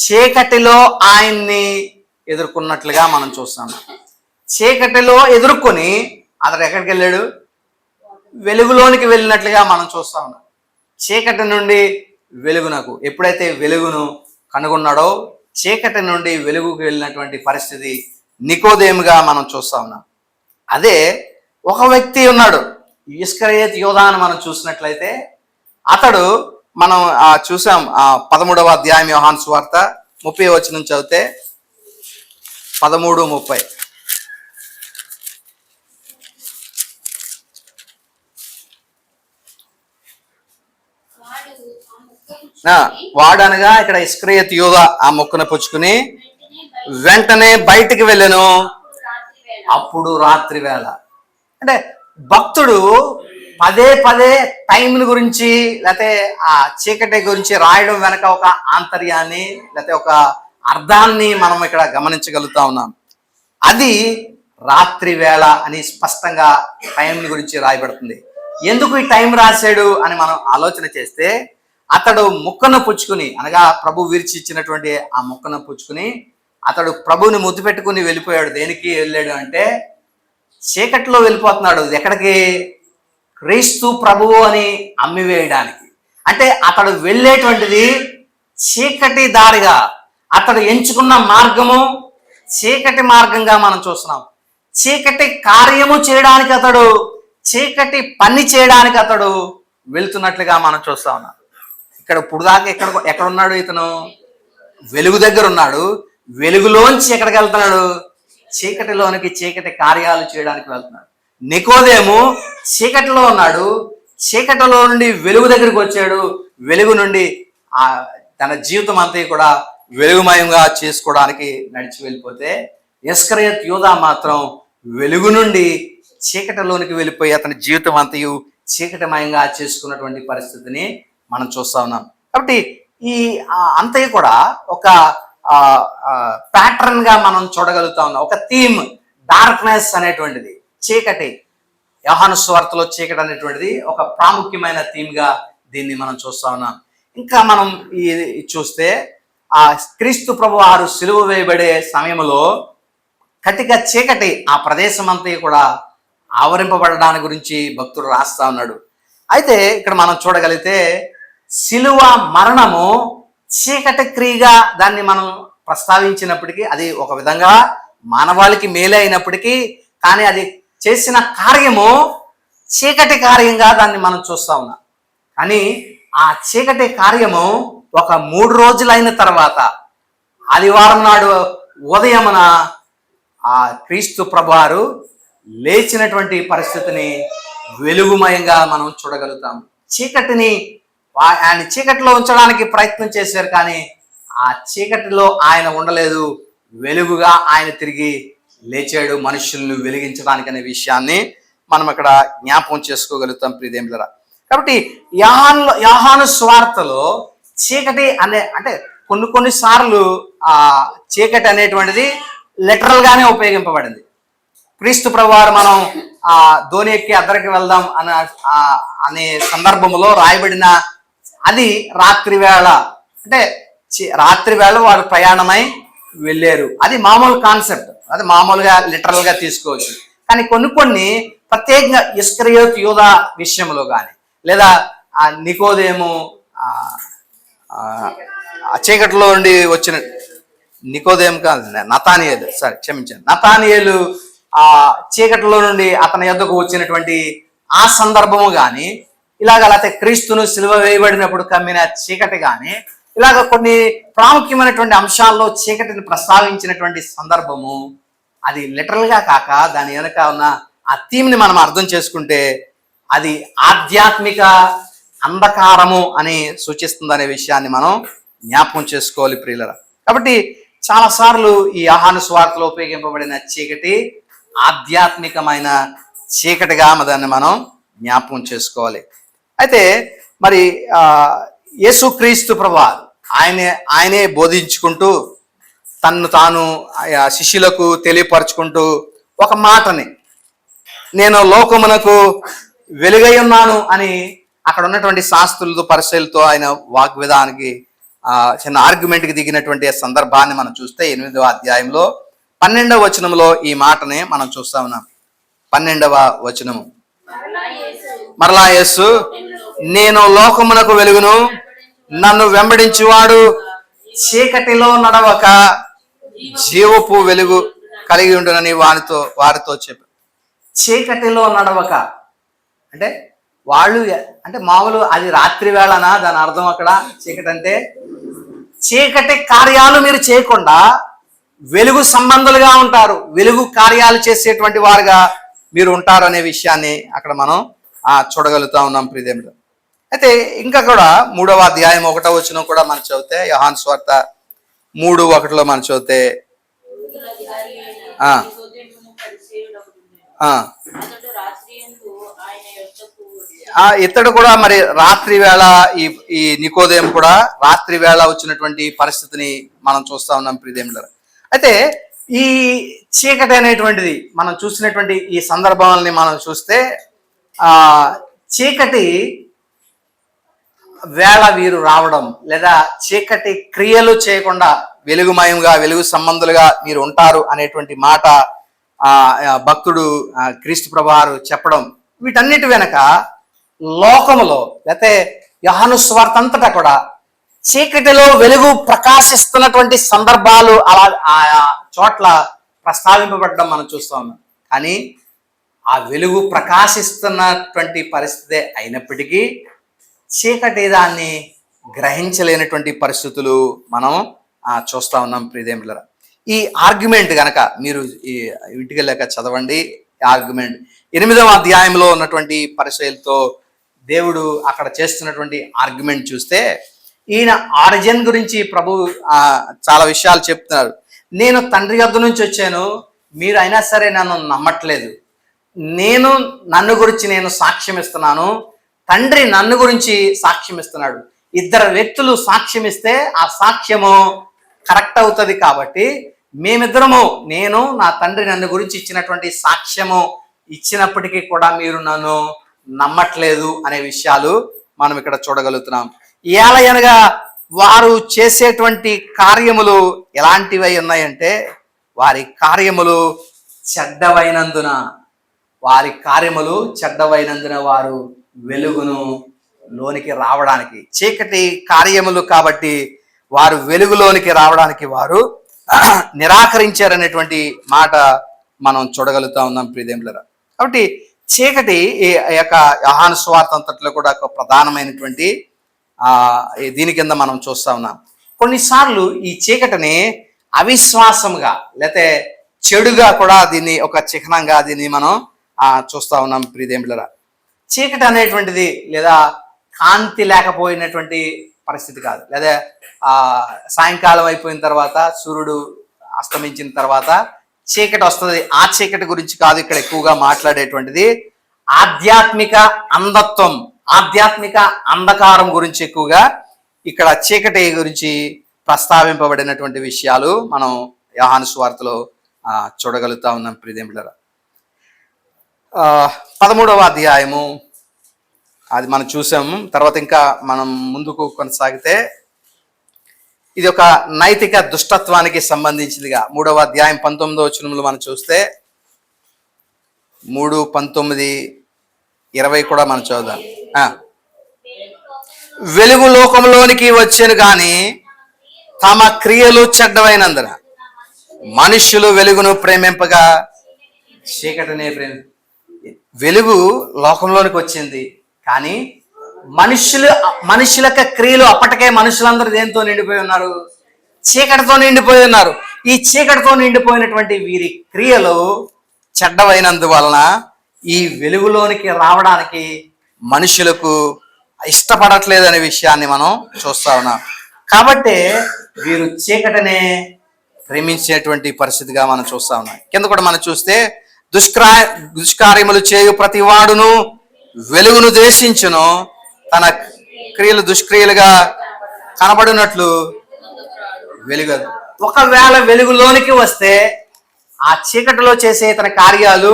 చీకటిలో ఆయన్ని ఎదుర్కొన్నట్లుగా మనం చూస్తాం. చీకటిలో ఎదుర్కొని అతడు ఎక్కడికి వెళ్ళాడు? వెలుగులోనికి వెళ్ళినట్లుగా మనం చూస్తా ఉన్నాం. చీకటి నుండి వెలుగునకు ఎప్పుడైతే వెలుగును కనుగొన్నాడో చీకటి నుండి వెలుగుకు వెళ్ళినటువంటి పరిస్థితి నికోదేముగా మనం చూస్తా ఉన్నాం. అదే ఒక వ్యక్తి ఉన్నాడు, ఇస్కరియోతు యోధా అని మనం చూసినట్లయితే అతడు మనం చూసాం 13వ అధ్యాయం యోహాను సువార్త 30వ వచనం చదివితే 13:30. వాడనగా ఇక్కడ ఇస్కరియోతు యోధా ఆ మొక్కను పుచ్చుకుని వెంటనే బయటికి వెళ్ళాను. అప్పుడు రాత్రి వేళ. అంటే భక్తుడు పదే పదే టైం గురించి లేకపోతే ఆ చీకటి గురించి రాయడం వెనక ఒక ఆంతర్యాన్ని లేకపోతే ఒక అర్థాన్ని మనం ఇక్కడ గమనించగలుగుతా ఉన్నాం. అది రాత్రి వేళ అని స్పష్టంగా టైం గురించి రాయబడుతుంది. ఎందుకు ఈ టైం రాశాడు అని మనం ఆలోచన చేస్తే, అతడు ముక్కను పుచ్చుకుని, అనగా ప్రభు విరిచి ఇచ్చినటువంటి ఆ ముక్కను పుచ్చుకుని అతడు ప్రభుని ముద్దు పెట్టుకుని వెళ్ళిపోయాడు. దేనికి వెళ్ళాడు అంటే చీకట్లో వెళ్ళిపోతున్నాడు. ఎక్కడికి? క్రీస్తు ప్రభువు అని అమ్మివేయడానికి. అంటే అతడు వెళ్ళేటువంటిది చీకటి దారిగా, అతడు ఎంచుకున్న మార్గము చీకటి మార్గంగా మనం చూస్తున్నాం. చీకటి కార్యము చేయడానికి అతడు, చీకటి పని చేయడానికి అతడు వెళ్తున్నట్లుగా మనం చూస్తా ఉన్నాం. ఇక్కడ ఇప్పుడు దాకా ఎక్కడ ఉన్నాడు ఇతను? వెలుగు దగ్గర ఉన్నాడు. వెలుగులోంచి ఎక్కడికి వెళ్తున్నాడు? చీకటిలోనికి, చీకటి కార్యాలు చేయడానికి వెళ్తున్నాడు. నికోదేము చీకటిలో ఉన్నాడు. చీకటిలో నుండి వెలుగు దగ్గరికి వచ్చాడు. వెలుగు నుండి తన జీవితం అంతా కూడా వెలుగుమయంగా చేసుకోవడానికి నడిచి వెళ్ళిపోతే, ఇస్కరియోతు యూదా మాత్రం వెలుగు నుండి చీకటిలోనికి వెళ్ళిపోయి అతని జీవితం అంతయు చీకటిమయంగా చేసుకున్నటువంటి పరిస్థితిని మనం చూస్తా ఉన్నాం. కాబట్టి ఈ అంతయు కూడా ఒక ప్యాటర్న్ గా మనం చూడగలుగుతా ఉన్నాం. ఒక థీమ్, డార్క్నెస్ అనేటువంటిది, చీకటి. యోహాను సువార్తలో చీకటి అనేటువంటిది ఒక ప్రాముఖ్యమైన థీమ్ గా దీన్ని మనం చూస్తా ఉన్నాం. ఇంకా మనం చూస్తే ఆ క్రీస్తు ప్రభు వారు సిలువ వేయబడే సమయంలో కటిక చీకటి ఆ ప్రదేశం అంతా కూడా ఆవరింపబడడాని గురించి భక్తుడు రాస్తా ఉన్నాడు. అయితే ఇక్కడ మనం చూడగలిగితే సిలువ మరణము చీకటి క్రియగా దాన్ని మనం ప్రస్తావించినప్పటికీ, అది ఒక విధంగా మానవాళికి మేలే అయినప్పటికీ, కానీ అది చేసిన కార్యము చీకటి కార్యంగా దాన్ని మనం చూస్తా ఉన్నాం. కానీ ఆ చీకటి కార్యము ఒక 3 రోజులైన తర్వాత ఆదివారం నాడు ఉదయమున ఆ క్రీస్తు ప్రభువారు లేచినటువంటి పరిస్థితిని వెలుగుమయంగా మనం చూడగలుగుతాం. చీకటిని ఆయన చీకటిలో ఉంచడానికి ప్రయత్నం చేశారు, కానీ ఆ చీకటిలో ఆయన ఉండలేదు. వెలుగుగా ఆయన తిరిగి లేచాడు మనుషులను వెలిగించడానికి అనే విషయాన్ని మనం ఇక్కడ జ్ఞాపకం చేసుకోగలుగుతాం ప్రియదేములారా. కాబట్టి యోహాను సువార్తలో చీకటి అంటే కొన్ని సార్లు ఆ చీకటి అనేటువంటిది లిటరల్ గానే ఉపయోగింపబడింది. క్రీస్తు ప్రభువారు మనం ఆ ధోని ఎక్కి అద్దరికి వెళ్దాం అనే సందర్భంలో రాయబడిన అది రాత్రి వేళ, అంటే రాత్రి వేళ వారు ప్రయాణమై వెళ్ళారు. అది మామూలు కాన్సెప్ట్, అది మామూలుగా లిటరల్ గా తీసుకోవచ్చు. కానీ కొన్ని ప్రత్యేకంగా ఇస్కరియోతు యూదా విషయంలో కానీ, లేదా ఆ నికోదేము చీకటిలో నుండి వచ్చిన నికోదేము కాదు, నతానియేలు, క్షమించండి, నతానియేలు ఆ చీకటిలో నుండి అతని యొద్దకు వచ్చినటువంటి ఆ సందర్భము కానీ, ఇలాగ లేకపోతే క్రీస్తును సిలువ వేయబడినప్పుడు కమ్మిన చీకటి కానీ, ఇలాగ కొన్ని ప్రాముఖ్యమైనటువంటి అంశాల్లో చీకటిని ప్రస్తావించినటువంటి సందర్భము, అది లిటరల్ గా కాక దాని వెనక ఉన్న ఆ థీమ్ని మనం అర్థం చేసుకుంటే అది ఆధ్యాత్మిక అంధకారము అని సూచిస్తుంది అనే విషయాన్ని మనం జ్ఞాపకం చేసుకోవాలి ప్రియులరా. కాబట్టి చాలాసార్లు ఈ యోహాను సువార్తలో ఉపయోగింపబడిన చీకటి ఆధ్యాత్మికమైన చీకటిగా దాన్ని మనం జ్ఞాపకం చేసుకోవాలి. అయితే మరి యేసుక్రీస్తు ప్రభువారు ఆయనే బోధించుకుంటూ తన్ను తాను శిష్యులకు తెలియపరచుకుంటూ ఒక మాటని, నేను లోకమునకు వెలుగై ఉన్నాను అని అక్కడ ఉన్నటువంటి శాస్త్రులతో పరిశీలతో ఆయన వాగ్విధానికి చిన్న ఆర్గ్యుమెంట్కి దిగినటువంటి సందర్భాన్ని మనం చూస్తే 8వ అధ్యాయంలో 12వ వచనంలో ఈ మాటని మనం చూస్తా ఉన్నాం. 12వ వచనము, మరలా యేసు, నేను లోకమునకు వెలుగును, నన్ను వెంబడించువాడు చీకటిలో నడవక జీవపు వెలుగు కలిగి ఉండునని వారితో చెప్పు. చీకటిలో నడవక అంటే వాళ్ళు అంటే మామూలు అది రాత్రి వేళనా దాని అర్థం అక్కడ చీకటి అంటే చీకటి కార్యాలు మీరు చేయకుండా వెలుగు సంబంధులుగా ఉంటారు, వెలుగు కార్యాలు చేసేటువంటి వారుగా మీరు ఉంటారు అనే విషయాన్ని అక్కడ మనం చూడగలుగుతా ఉన్నాం ప్రియదేవుడు. అయితే ఇంకా కూడా 3వ అధ్యాయం 1వ వచనం కూడా మనం చదివితే, యోహాను సువార్త 3:1 మనం చదివితే ఇతడు కూడా మరి రాత్రి వేళ ఈ నికోదేము కూడా రాత్రి వేళ వచ్చినటువంటి పరిస్థితిని మనం చూస్తా ఉన్నాం ప్రియదేవుడు. అయితే ఈ చీకటి అనేటువంటిది మనం చూసినటువంటి ఈ సందర్భాలని మనం చూస్తే చీకటి వేళ వీరు రావడం, లేదా చీకటి క్రియలు చేయకుండా వెలుగుమయంగా వెలుగు సంబంధులుగా మీరు ఉంటారు అనేటువంటి మాట భక్తుడు క్రీస్తు ప్రభువారు చెప్పడం, వీటన్నిటి వెనక లోకములో లేకపోతే యోహాను సువార్త అంతటా కూడా చీకటిలో వెలుగు ప్రకాశిస్తున్నటువంటి సందర్భాలు అలా ఆయా చోట్ల ప్రస్తావింపబడడం మనం చూస్తూ ఉన్నాం. కానీ ఆ వెలుగు ప్రకాశిస్తున్నటువంటి పరిస్థితే అయినప్పటికీ చీకటి దాన్ని గ్రహించలేనటువంటి పరిస్థితులు మనం చూస్తూ ఉన్నాం ప్రియదేములరా. ఈ ఆర్గ్యుమెంట్ కనుక మీరు ఈ ఇంటికి వెళ్ళాక చదవండి. ఆర్గ్యుమెంట్ 8వ అధ్యాయంలో ఉన్నటువంటి పరిచయాలతో దేవుడు అక్కడ చేస్తున్నటువంటి ఆర్గ్యుమెంట్ చూస్తే, ఈయన ఆరిజిన్ గురించి ప్రభు చాలా విషయాలు చెప్తున్నారు. నేను తండ్రి వద్ద నుంచి వచ్చాను, మీరు అయినా సరే నన్ను నమ్మట్లేదు. నేను నన్ను గురించి నేను సాక్ష్యం ఇస్తున్నాను, తండ్రి నన్ను గురించి సాక్ష్యం ఇస్తున్నాడు. ఇద్దరు వ్యక్తులు సాక్ష్యం ఇస్తే ఆ సాక్ష్యము కరెక్ట్ అవుతుంది. కాబట్టి మేమిద్దరము, నేను నా తండ్రి నన్ను గురించి ఇచ్చినటువంటి సాక్ష్యము ఇచ్చినప్పటికీ కూడా మీరు నన్ను నమ్మట్లేదు అనే విషయాలు మనం ఇక్కడ చూడగలుగుతున్నాం. ఏలయనగా వారు చేసేటువంటి కార్యములు ఎలాంటివై ఉన్నాయంటే, వారి కార్యములు చెడ్డవైనందున వారు వెలుగును లోనికి రావడానికి, చీకటి కార్యములు కాబట్టి వారు వెలుగులోనికి రావడానికి వారు నిరాకరించారనేటువంటి మాట మనం చూడగలుగుతా ఉన్నాం ప్రియదేములరా. కాబట్టి చీకటి ఈ యొక్క యోహాను సువార్త అంతట్లో కూడా ఒక ప్రధానమైనటువంటి దీని కింద మనం చూస్తా ఉన్నాం. కొన్నిసార్లు ఈ చీకటిని అవిశ్వాసంగా లేకపోతే చెడుగా కూడా దీన్ని ఒక చిహ్నంగా దీన్ని మనం చూస్తా ఉన్నాం ప్రియదేములరా. చీకటి అనేటువంటిది లేదా కాంతి లేకపోయినటువంటి పరిస్థితి కాదు, లేదా సాయంకాలం అయిపోయిన తర్వాత సూర్యుడు అస్తమించిన తర్వాత చీకటి వస్తుంది. ఆ చీకటి గురించి కాదు ఇక్కడ ఎక్కువగా మాట్లాడేటువంటిది. ఆధ్యాత్మిక అంధత్వం, ఆధ్యాత్మిక అంధకారం గురించి ఎక్కువగా ఇక్కడ చీకటి గురించి ప్రస్తావింపబడినటువంటి విషయాలు మనం యోహాను సువార్తలో చూడగలుగుతా ఉన్నాం ప్రియదేములరా. 13వ అధ్యాయము అది మనం చూసాము. తర్వాత ఇంకా మనం ముందుకు కొనసాగితే ఇది ఒక నైతిక దుష్టత్వానికి సంబంధించిందిగా 3వ అధ్యాయం 19వ వచనంలో మనం చూస్తే 3:19-20 కూడా మనం చూద్దాం. వెలుగు లోకంలోనికి వచ్చాను కానీ తమ క్రియలు చెడ్డవైనందున మనుష్యులు వెలుగును ప్రేమింపగా చీకటినే వెలుగు లోకంలోనికి వచ్చింది, కానీ మనుషుల క్రియలు అప్పటికే మనుషులందరూ దేంతో నిండిపోయి ఉన్నారు? చీకటితో నిండిపోయి ఉన్నారు. ఈ చీకటితో నిండిపోయినటువంటి వీరి క్రియలు చెడ్డవైనందువలన ఈ వెలుగులోనికి రావడానికి మనుషులకు ఇష్టపడట్లేదు అనే విషయాన్ని మనం చూస్తా ఉన్నాం. కాబట్టి వీరు చీకటినే ప్రేమించేటువంటి పరిస్థితిగా మనం చూస్తా ఉన్నాం. కింద కూడా మనం చూస్తే దుష్కార్యములు చేయు ప్రతి వాడును వెలుగును ద్వేషించును, తన క్రియలు దుష్క్రియలుగా కనబడినట్లు వెలుగు. ఒకవేళ వెలుగులోనికి వస్తే ఆ చీకటిలో చేసే తన కార్యాలు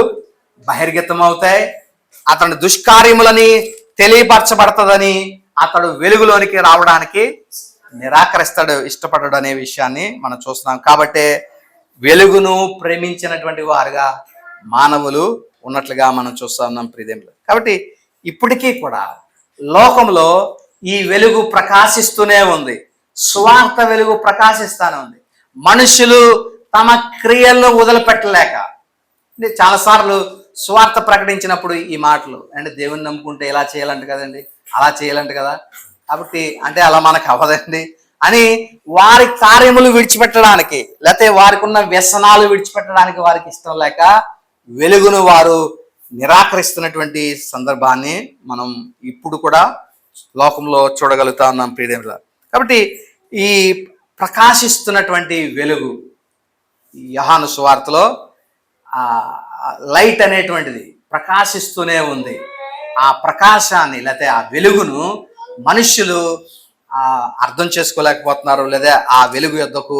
బహిర్గతం అవుతాయి. అతని దుష్కార్యములని తెలియపరచబడుతుందని అతడు వెలుగులోనికి రావడానికి నిరాకరిస్తాడు, ఇష్టపడడు అనే విషయాన్ని మనం చూస్తున్నాం. కాబట్టి వెలుగును ప్రేమించినటువంటి వారుగా మానవులు ఉన్నట్లుగా మనం చూస్తా ఉన్నాం ప్రియదేములు. కాబట్టి ఇప్పటికీ కూడా లోకంలో ఈ వెలుగు ప్రకాశిస్తూనే ఉంది, సువార్త వెలుగు ప్రకాశిస్తానే ఉంది. మనుషులు తమ క్రియలను వదిలిపెట్టలేక, చాలాసార్లు సువార్త ప్రకటించినప్పుడు ఈ మాటలు అంటే దేవుని నమ్ముకుంటే ఇలా చేయాలంట కదండి, అలా చేయాలంట కదా, కాబట్టి అంటే అలా మనకు అవ్వదండి అని వారి కార్యములు విడిచిపెట్టడానికి, లేకపోతే వారికి ఉన్న వ్యసనాలు విడిచిపెట్టడానికి వారికి ఇష్టం లేక వెలుగును వారు నిరాకరిస్తున్నటువంటి సందర్భాన్ని మనం ఇప్పుడు కూడా లోకంలో చూడగలుగుతా ఉన్నాం ప్రియదేవుల. కాబట్టి ఈ ప్రకాశిస్తున్నటువంటి వెలుగు యోహాను సువార్తలో లైట్ అనేటువంటిది ప్రకాశిస్తూనే ఉంది. ఆ ప్రకాశాన్ని లేకపోతే ఆ వెలుగును మనుష్యులు అర్థం చేసుకోలేకపోతున్నారు, లేదా ఆ వెలుగు యొద్దకు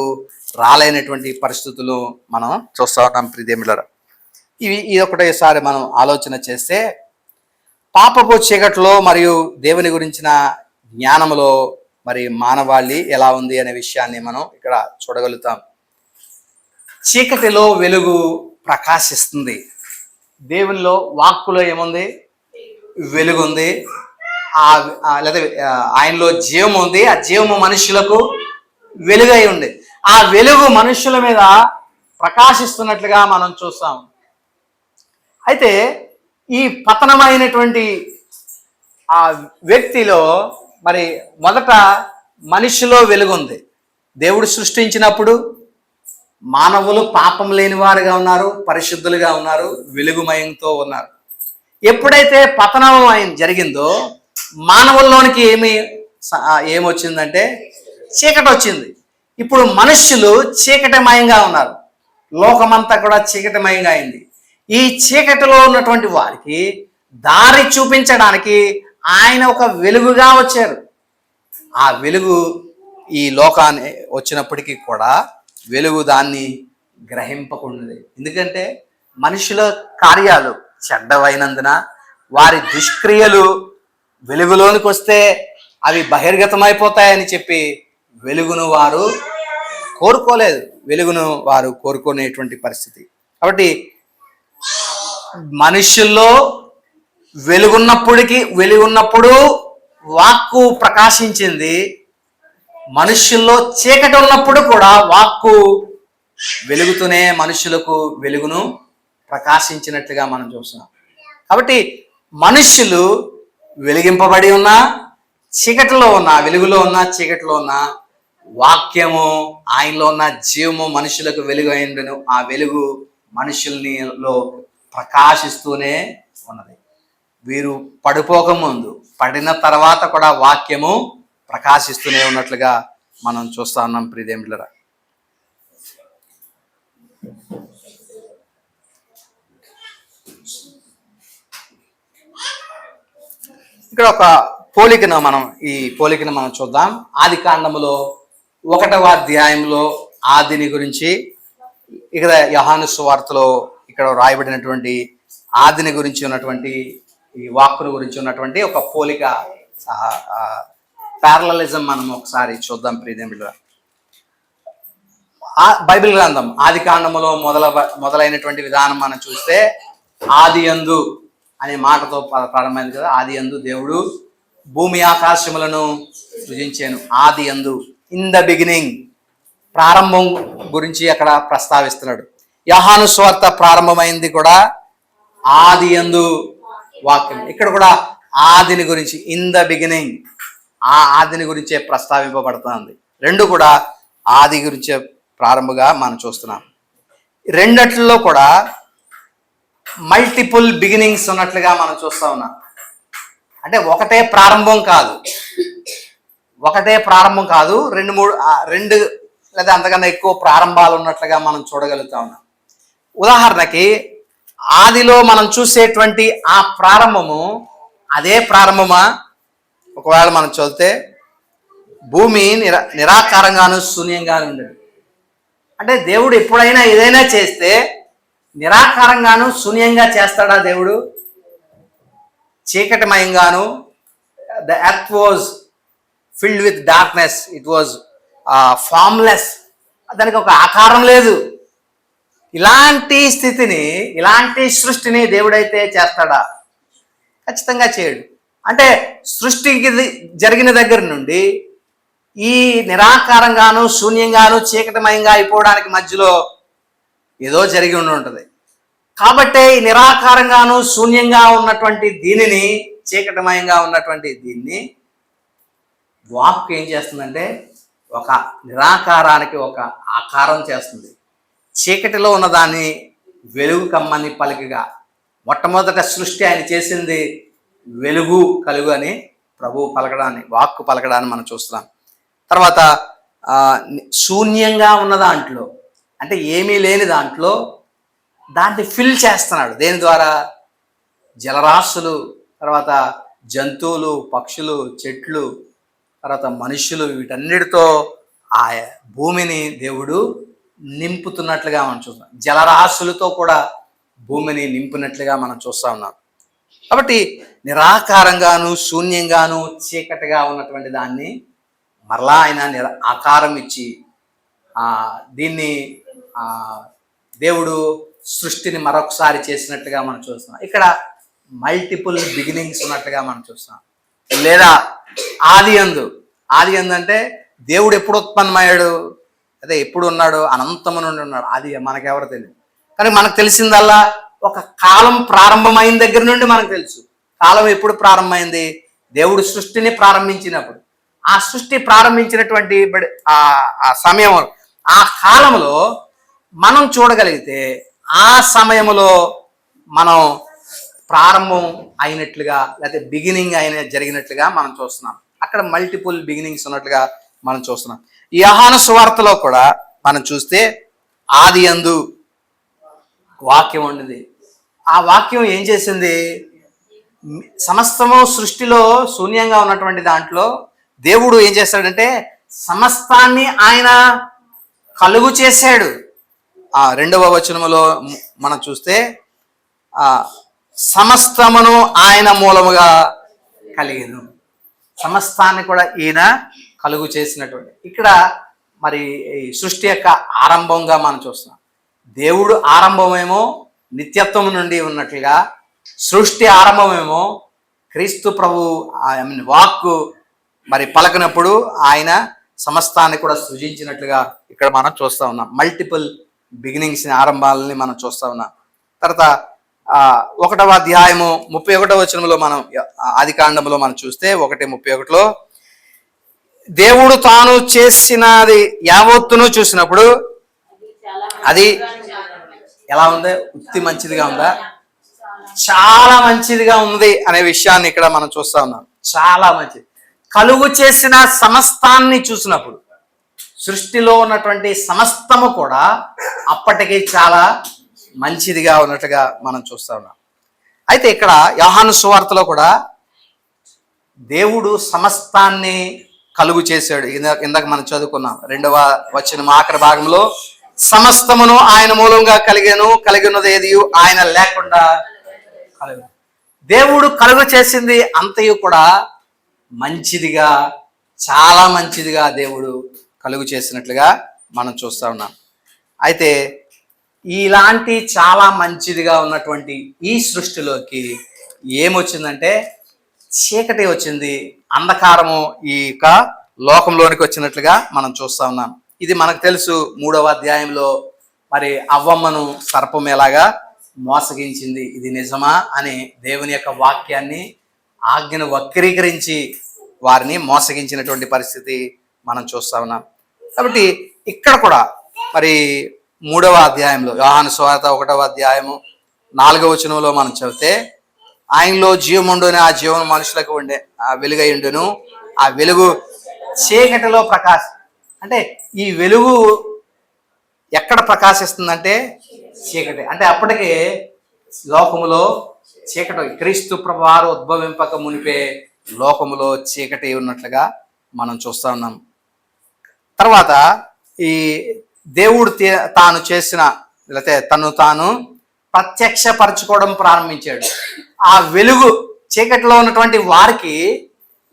రాలేనటువంటి పరిస్థితులు మనం చూస్తూ ఉంటాం ప్రియదేవులారా. ఇది ఒకటేసారి మనం ఆలోచన చేస్తే పాపపు చీకటిలో మరియు దేవుని గురించిన జ్ఞానములో మరి మానవాళి ఎలా ఉంది అనే విషయాన్ని మనం ఇక్కడ చూడగలుగుతాం. చీకటిలో వెలుగు ప్రకాశిస్తుంది. దేవునిలో వాక్కులో ఏముంది? వెలుగు ఉంది. లేదా ఆయనలో జీవం ఉంది, ఆ జీవము మనుషులకు వెలుగై ఉంది. ఆ వెలుగు మనుషుల మీద ప్రకాశిస్తున్నట్లుగా మనం చూస్తాం. అయితే ఈ పతనమైనటువంటి ఆ వ్యక్తిలో మరి మొదట మనిషిలో వెలుగుంది. దేవుడు సృష్టించినప్పుడు మానవులు పాపం లేని వారుగా ఉన్నారు, పరిశుద్ధులుగా ఉన్నారు, వెలుగుమయంతో ఉన్నారు. ఎప్పుడైతే పతనం జరిగిందో మానవుల్లోనికి ఏమొచ్చిందంటే చీకటి వచ్చింది. ఇప్పుడు మనుష్యులు చీకటిమయంగా ఉన్నారు, లోకమంతా కూడా చీకటిమయంగా అయింది. ఈ చీకటిలో ఉన్నటువంటి వారికి దారి చూపించడానికి ఆయన ఒక వెలుగుగా వచ్చారు. ఆ వెలుగు ఈ లోకాన్ని వచ్చినప్పటికీ కూడా వెలుగు దాన్ని గ్రహింపకుండాది. ఎందుకంటే మనుషుల కార్యాలు చెడ్డవైనందున వారి దుష్క్రియలు వెలుగులోనికి వస్తే అవి బహిర్గతమైపోతాయని చెప్పి వెలుగును వారు కోరుకోలేదు, వెలుగును వారు కోరుకునేటువంటి పరిస్థితి. కాబట్టి మనుషుల్లో వెలుగున్నప్పుడు వాక్కు ప్రకాశించింది. మనుషుల్లో చీకటి ఉన్నప్పుడు కూడా వాక్కు వెలుగుతూనే మనుషులకు వెలుగును ప్రకాశించినట్లుగా మనం చూస్తున్నాం. కాబట్టి మనుషులు వెలిగింపబడి ఉన్నా, చీకటిలో ఉన్న వెలుగులో ఉన్న చీకటిలో ఉన్న వాక్యము, ఆయనలో ఉన్న జీవము మనుషులకు వెలుగు అయిండును. ఆ వెలుగు మనుషుల్నిలో ప్రకాశిస్తూనే ఉన్నది. వీరు పడిపోకముందు, పడిన తర్వాత కూడా వాక్యము ప్రకాశిస్తూనే ఉన్నట్లుగా మనం చూస్తా ఉన్నాం. ప్రియదేవులారా, ఇక్కడ ఒక పోలికను మనం చూద్దాం. ఆది కాండములో 1వ అధ్యాయంలో ఆదిని గురించి, ఇక్కడ యోహాను సువార్తలో ఇక్కడ రాయబడినటువంటి ఆదిని గురించి ఉన్నటువంటి ఈ వాక్కును గురించి ఉన్నటువంటి ఒక పోలిక, ప్యారలలిజం మనం ఒకసారి చూద్దాం. ప్రియదేవులారా, బైబిల్ గ్రంథం ఆది కాండములో మొదలైనటువంటి విధానం మనం చూస్తే ఆది యందు అనే మాటతో ప్రారంభమైంది కదా. ఆది యందు దేవుడు భూమి ఆకాశములను సృజించాను. ఆది యందు, ఇన్ ద బిగినింగ్, ప్రారంభం గురించి అక్కడ ప్రస్తావిస్తున్నాడు. యోహాను సువార్త ప్రారంభమైంది కూడా ఆది యందు వాక్యం. ఇక్కడ కూడా ఆదిని గురించి, ఇన్ ద బిగినింగ్, ఆ ఆదిని గురించే ప్రస్తావింపబడుతుంది. రెండు కూడా ఆది గురించే ప్రారంభంగా మనం చూస్తున్నాం. రెండిట్లో కూడా మల్టిపుల్ బిగినింగ్స్ ఉన్నట్లుగా మనం చూస్తా ఉన్నాం. అంటే ఒకటే ప్రారంభం కాదు, రెండు లేదా అంతకన్నా ఎక్కువ ప్రారంభాలు ఉన్నట్లుగా మనం చూడగలుగుతా ఉన్నాం. ఉదాహరణకి ఆదిలో మనం చూసేటువంటి ఆ ప్రారంభము అదే ప్రారంభమా? ఒకవేళ మనం చదివితే భూమి నిరాకారంగాను శూన్యంగాను ఉండేది. అంటే దేవుడు ఎప్పుడైనా ఏదైనా చేస్తే నిరాకారంగాను శూన్యంగా చేస్తాడా దేవుడు? చీకటిమయంగాను, the earth was filled with darkness, it was formless, దానికి ఒక ఆకారం లేదు. ఇలాంటి స్థితిని, ఇలాంటి సృష్టిని దేవుడైతే చేస్తాడా? ఖచ్చితంగా చేయడు. అంటే సృష్టికి జరిగిన దగ్గర నుండి ఈ నిరాకారంగాను శూన్యంగాను చీకటిమయంగా అయిపోవడానికి మధ్యలో ఏదో జరిగి ఉంటుంది. కాబట్టే ఈ నిరాకారంగాను శూన్యంగా ఉన్నటువంటి దీనిని, చీకటిమయంగా ఉన్నటువంటి దీన్ని వాక్కు ఏం చేస్తుందంటే ఒక నిరాకారానికి ఒక ఆకారం చేస్తుంది. చీకటిలో ఉన్నదాన్ని వెలుగు కమ్మని పలికిగా. మొట్టమొదట సృష్టి ఆయన చేసింది వెలుగు కలుగు అని ప్రభువు పలకడాన్ని, వాక్కు పలకడాన్ని మనం చూస్తున్నాం. తర్వాత శూన్యంగా ఉన్న దాంట్లో, అంటే ఏమీ లేని దాంట్లో దాన్ని ఫిల్ చేస్తున్నాడు. దేని ద్వారా? జలరాశులు, తర్వాత జంతువులు, పక్షులు, చెట్లు, తర్వాత మనుషులు, వీటన్నిటితో ఆ భూమిని దేవుడు నింపుతున్నట్లుగా మనం చూస్తాం. జలరాశులతో కూడా భూమిని నింపినట్లుగా మనం చూస్తూ ఉన్నాం. కాబట్టి నిరాకారంగాను శూన్యంగాను చీకటిగా ఉన్నటువంటి దాన్ని మరలా ఆయన ఆకారం ఇచ్చి దీన్ని దేవుడు సృష్టిని మరొకసారి చేసినట్లుగా మనం చూస్తున్నాం. ఇక్కడ మల్టిపుల్ బిగినింగ్స్ ఉన్నట్లుగా మనం చూస్తున్నాం. లేదా ఆది యందు. ఆది యందు అంటే దేవుడు ఎప్పుడు ఉత్పన్నమయ్యాడు, అదే ఎప్పుడు ఉన్నాడు, అనంతము నుండి ఉన్నాడు. అది మనకెవరు తెలియదు. కానీ మనకు తెలిసిందల్లా ఒక కాలం ప్రారంభమైన దగ్గర నుండి మనకు తెలుసు. కాలం ఎప్పుడు ప్రారంభమైంది? దేవుడు సృష్టిని ప్రారంభించినప్పుడు. ఆ సృష్టి ప్రారంభించినటువంటి ఆ సమయం, ఆ కాలంలో మనం చూడగలిగితే ఆ సమయంలో మనం ప్రారంభం అయినట్లుగా, లేకపోతే బిగినింగ్ జరిగినట్లుగా మనం చూస్తున్నాం. అక్కడ మల్టిపుల్ బిగినింగ్స్ ఉన్నట్లుగా మనం చూస్తున్నాం. ఈ యోహాను సువార్తలో కూడా మనం చూస్తే ఆది యందు వాక్యం ఉండింది. ఆ వాక్యం ఏం చేసింది? సమస్తము సృష్టిలో శూన్యంగా ఉన్నటువంటి దాంట్లో దేవుడు ఏం చేస్తాడంటే సమస్తాన్ని ఆయన కలుగు చేశాడు. ఆ 2వ వచనములో మనం చూస్తే సమస్తమును ఆయన మూలముగా కలిగెను. సమస్తాన్ని కూడా ఈయన కలుగు చేసినటువంటి. ఇక్కడ మరి ఈ సృష్టి యొక్క ఆరంభంగా మనం చూస్తున్నాం. దేవుడు ఆరంభమేమో నిత్యత్వం నుండి ఉన్నట్లుగా, సృష్టి ఆరంభమేమో క్రీస్తు ప్రభు వాక్కు మరి పలకనప్పుడు ఆయన సమస్తాన్ని కూడా సృజించినట్లుగా ఇక్కడ మనం చూస్తూ ఉన్నాం. మల్టిపుల్ బిగినింగ్స్, ఆరంభాలని మనం చూస్తూ ఉన్నాం. తర్వాత 1వ అధ్యాయము 31వ వచనంలో మనం ఆది కాండంలో మనం చూస్తే 1:31లో దేవుడు తాను చేసినది యావత్తును చూసినప్పుడు అది ఎలా ఉంది? ఉత్తి మంచిదిగా ఉందా? చాలా మంచిదిగా ఉంది అనే విషయాన్ని ఇక్కడ మనం చూస్తా ఉన్నాం. చాలా మంచిది. కలుగు చేసిన సమస్తాన్ని చూసినప్పుడు, సృష్టిలో ఉన్నటువంటి సమస్తము కూడా అప్పటికి చాలా మంచిదిగా ఉన్నట్టుగా మనం చూస్తా ఉన్నాం. అయితే ఇక్కడ యోహాను సువార్తలో కూడా దేవుడు సమస్తాన్ని కలుగు చేశాడు. ఇందాక మనం చదువుకున్నాం 2వ వచనం ఆఖరి భాగంలో, సమస్తమును ఆయన మూలంగా కలిగినది ఏది ఆయన లేకుండా కలుగు. దేవుడు కలుగు చేసింది అంతయు కూడా మంచిదిగా, చాలా మంచిదిగా దేవుడు కలుగు చేసినట్లుగా మనం చూస్తూ ఉన్నాం. అయితే ఇలాంటి చాలా మంచిదిగా ఉన్నటువంటి ఈ సృష్టిలోకి ఏమొచ్చిందంటే చీకటి వచ్చింది, అంధకారము ఈ యొక్క లోకంలోనికి వచ్చినట్లుగా మనం చూస్తూ ఉన్నాం. ఇది మనకు తెలుసు. 3వ అధ్యాయంలో మరి అవ్వమ్మను సర్పం ఎలాగా మోసగించింది, ఇది నిజమా అని దేవుని యొక్క వాక్యాన్ని, ఆజ్ఞను వక్రీకరించి వారిని మోసగించినటువంటి పరిస్థితి మనం చూస్తా ఉన్నాం. కాబట్టి ఇక్కడ కూడా మరి 3వ అధ్యాయంలో యోహాను సువార్త 1వ అధ్యాయము 4వ వచనంలో మనం చదివితే, ఆయనలో జీవముండును, ఆ జీవం మనుషులకు ఉండే ఆ వెలుగయుండును, ఆ వెలుగు చీకటిలో అంటే ఈ వెలుగు ఎక్కడ ప్రకాశిస్తుందంటే చీకటి. అంటే అప్పటికే లోకములో చీకటి, క్రీస్తు ప్రభువారు ఉద్భవింపక మునిపే లోకములో చీకటి ఉన్నట్లుగా మనం చూస్తా ఉన్నాం. తర్వాత ఈ దేవుడు తాను చేసిన, లేకపోతే తను తాను ప్రత్యక్షపరచుకోవడం ప్రారంభించాడు. ఆ వెలుగు, చీకటిలో ఉన్నటువంటి వారికి